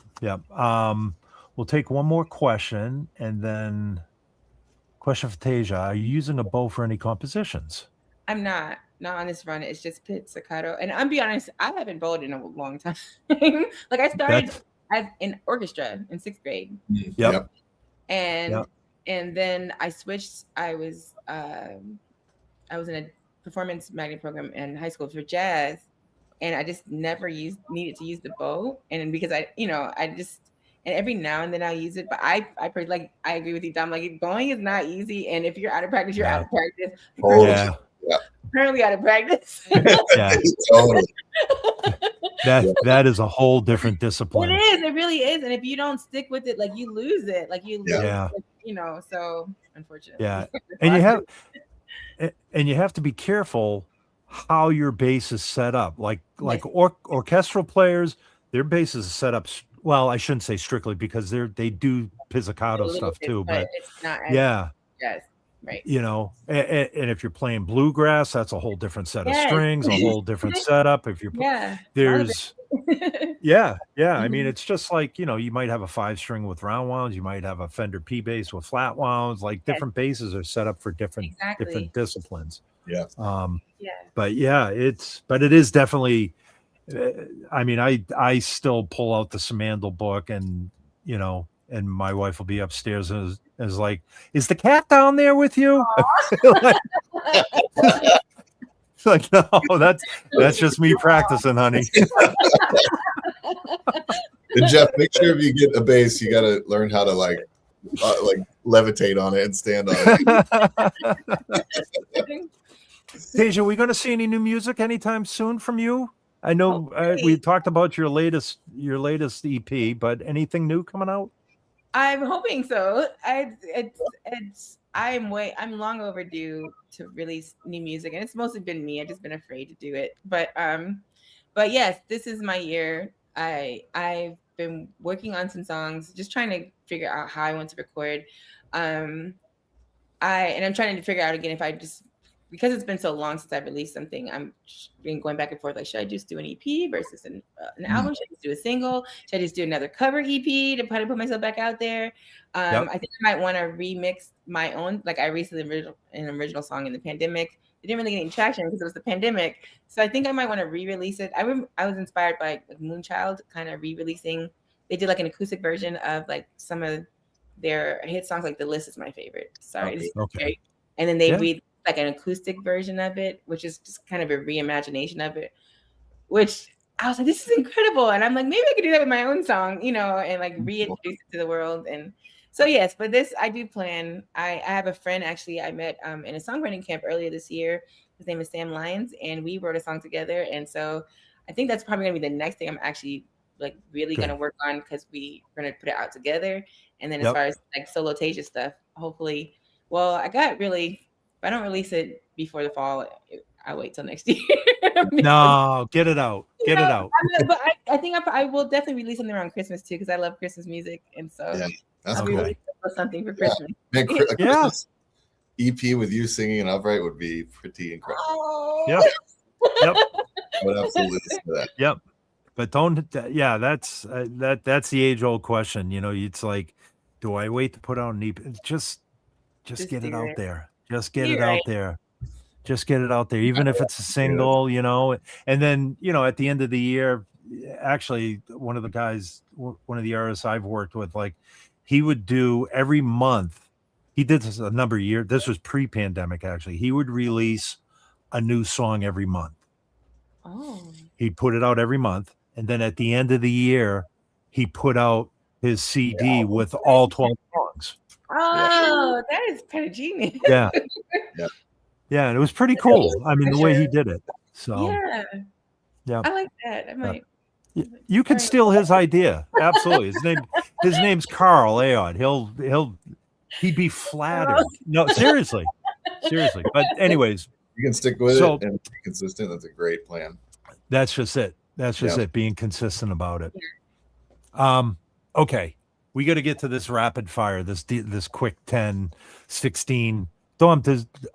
We'll take one more question, and then question for Téja. Are you using a bow for any compositions? I'm not on this run. It's just pizzicato. And I'll be honest, I haven't bowled in a long time. Like I started in orchestra in 6th grade. Yep. And then I switched. I was in a performance magnet program in high school for jazz, and I just never needed to use the bow. And because and every now and then I'll use it, but I agree with you, Dom. Like bowing is not easy, and if you're out of practice, you're out of practice. Currently out of practice. Totally. That is a whole different discipline. It is. It really is. And if you don't stick with it, like you lose it. Like you lose, so unfortunately. Yeah. And you have to be careful how your bass is set up. Like orchestral players, their bass is set up. Well, I shouldn't say strictly, because they do pizzicato stuff too, but it's not yes, right. And if you're playing bluegrass, that's a whole different set of strings, a whole different setup. If you're there's I mean, it's just like, you might have a 5-string with round wounds, you might have a Fender P bass with flat wounds, like different basses are set up for different disciplines. But it is definitely, I mean, I still pull out the Samandel book, and and my wife will be upstairs and is like, "Is the cat down there with you?" Like, no, that's just me practicing, honey. And Jeff, make sure if you get a bass, you got to learn how to like levitate on it and stand on it. Téja, are we going to see any new music anytime soon from you? I know we talked about your latest EP, but anything new coming out? I'm hoping so. I'm long overdue to release new music, and it's mostly been me. I've just been afraid to do it. But yes, this is my year. I've been working on some songs, just trying to figure out how I want to record. I'm trying to figure out again if I just, because it's been so long since I've released something, I'm been going back and forth. Like, should I just do an EP versus an album? Should I just do a single? Should I just do another cover EP to put myself back out there? I think I might want to remix my own. Like, I recently wrote an original song in the pandemic. It didn't really get any traction because it was the pandemic. So I think I might want to re-release it. I was inspired by Moonchild kind of re-releasing. They did like an acoustic version of like some of their hit songs. Like The List is my favorite. Sorry. Okay. And then they read like an acoustic version of it, which is just kind of a reimagination of it, which I was like, this is incredible. And I'm like, maybe I could do that with my own song, and like reintroduce it to the world. And so, yes, but this, I do plan. I have a friend actually I met in a songwriting camp earlier this year. His name is Sam Lyons, and we wrote a song together. And so I think that's probably gonna be the next thing I'm actually like really gonna work on, because we're gonna put it out together. And then as far as like solo Téja stuff, hopefully, well, if I don't release it before the fall, I'll wait till next year. No, get it out. Get it out. But I think I will definitely release something around Christmas too, because I love Christmas music, and so that's I'll cool. release something for Christmas. Man, a Christmas EP with you singing an upright would be pretty incredible. Oh. Yep. I would absolutely listen to that. Yep. But don't. That's the age-old question. You know, it's like, do I wait to put out an EP? Just get it out there. Just get it out there. Just get it out there, even if it's a single, you know. And then, you know, at the end of the year, actually, one of the artists I've worked with, like, he would do every month. He did this a number of years. This was pre-pandemic, actually. He would release a new song every month. Oh. He'd put it out every month. And then at the end of the year, he put out his CD with all 12 songs. Oh, that is kind of genius. Yeah. Yeah, and it was pretty cool. I mean, the way he did it. So yeah, I like that. I might. You could steal his idea. Absolutely. His name's Carl Aod. He'd be flattered. No, seriously. But anyways, you can stick with it and be consistent. That's a great plan. That's just it. It. Being consistent about it. Okay. We got to get to this rapid fire, this quick 10, 16. Dom,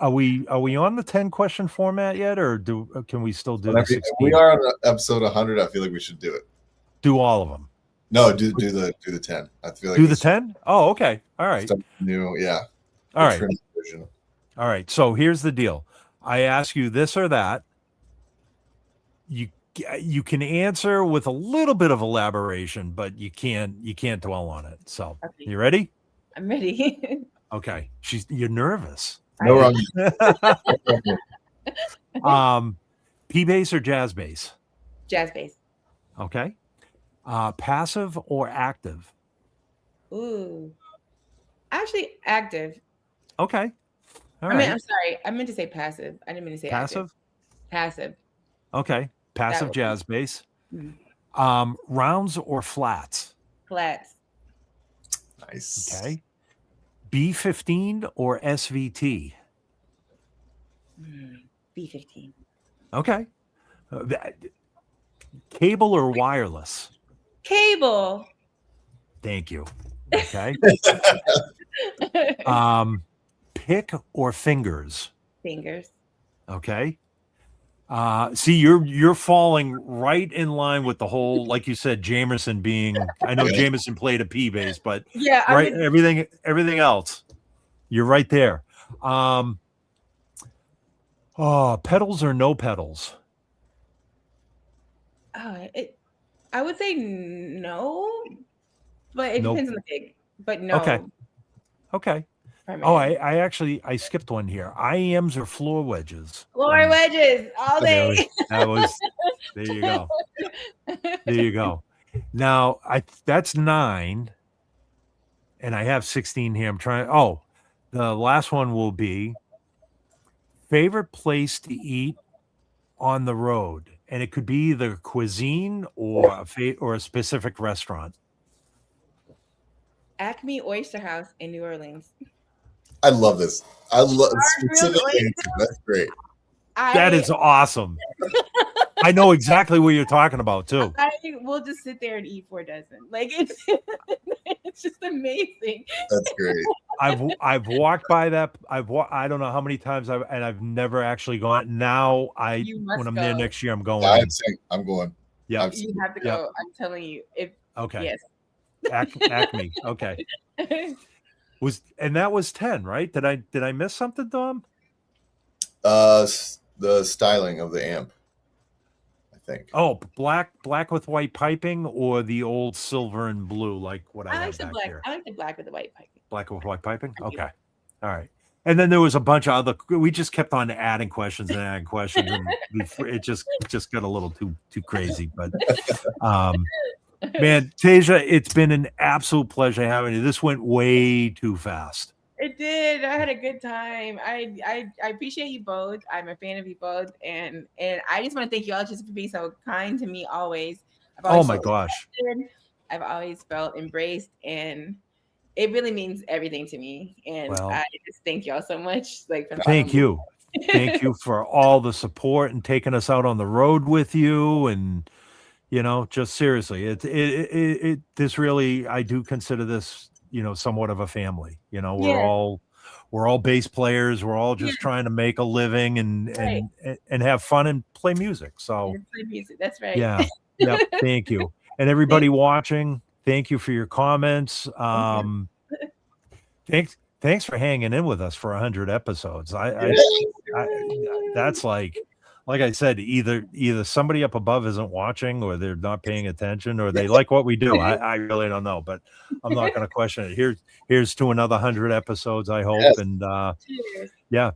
are we on the 10 question format yet, or can we still do the 16? We are on episode 100. I feel like we should do it. Do all of them. No, do the 10. I feel like do the 10. Oh, okay. All right. New, yeah. All right. All right. So here's the deal. I ask you this or that. You can answer with a little bit of elaboration, but you can't dwell on it. So You ready? I'm ready. Okay. You're nervous. No wrong. P bass or jazz bass? Jazz bass. Okay. Passive or active? Ooh. Actually, active. Okay. All right. I'm sorry. I meant to say passive. I didn't mean to say passive. Active. Passive. Okay. Passive jazz bass. Rounds or flats? Flats. Nice. Okay. B15 or SVT? B15. Okay. Cable or wireless? Cable. Thank you. Okay. Pick or fingers? Fingers. Okay. See, you're falling right in line with the whole, like you said, Jamerson being. I know Jamerson played a P bass, but right, everything else, you're right there. Pedals or no pedals? I would say no, but it depends on the gig. But no. Okay. Oh, I skipped one here. IEMs or floor wedges? Floor wedges all day. There you go. There you go. Now that's 9, and I have 16 here. I'm trying. Oh, the last one will be favorite place to eat on the road, and it could be either cuisine or a specific restaurant. Acme Oyster House in New Orleans. I love this. I love specifically. That's great. That is awesome. I know exactly what you're talking about too. We'll just sit there and eat 4 dozen. Like it's just amazing. That's great. I've walked by that. I don't know how many times I've never actually gone. Now when I'm there next year, I'm going. I'm going. Yeah, you have to go. I'm telling you. Okay. Yes. Acme. Okay. That was 10, right? Did I miss something, Dom? The styling of the amp, I think. Oh, black with white piping, or the old silver and blue, like what I have back here. I like the black with the white piping. Black with white piping. Okay. All right. And then there was a bunch of other. We just kept on adding questions, and it just got a little too crazy. But man, Téja, it's been an absolute pleasure having you. This went way too fast. It did. I had a good time. I appreciate you both. I'm a fan of you both, and I just want to thank you all just for being so kind to me always. Oh my gosh! I've always felt embraced, and it really means everything to me. And I just thank y'all so much. Thank Thank you for all the support and taking us out on the road with you. And, just seriously, this really, I do consider this, somewhat of a family. We're all bass players. We're all just trying to make a living and have fun and play music. So play music. That's right. Yeah. Thank you. And everybody watching, thank you for your comments. Thanks for hanging in with us for 100 episodes. That's like I said, either somebody up above isn't watching, or they're not paying attention, or they like what we do. I really don't know, but I'm not going to question it. Here's to another 100 episodes, I hope. Yes. And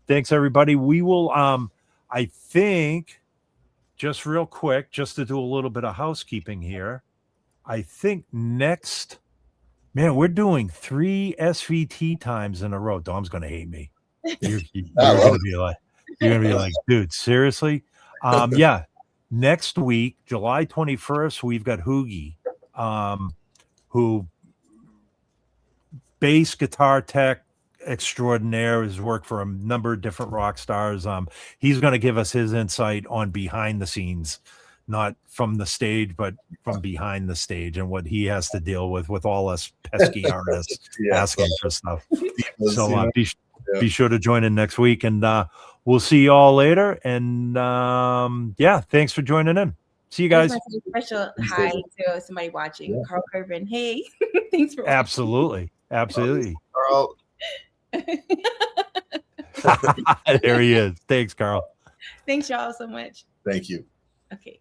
thanks everybody. We will I think, just real quick, just to do a little bit of housekeeping here, I think next, man, we're doing 3 SVT times in a row. Dom's going to hate me. You're going to be like, dude, seriously? Next week, July 21st, we've got Hoogie, who bass guitar tech extraordinaire, has worked for a number of different rock stars. He's going to give us his insight on behind the scenes, not from the stage, but from behind the stage, and what he has to deal with all us pesky artists asking for stuff. So be sure to join in next week, and we'll see you all later. And thanks for joining in. See you guys. Special hi to somebody watching, Carl Kervin. Hey, thanks for watching. Absolutely. Carl. There he is. Thanks, Carl. Thanks y'all so much. Thank you. Okay.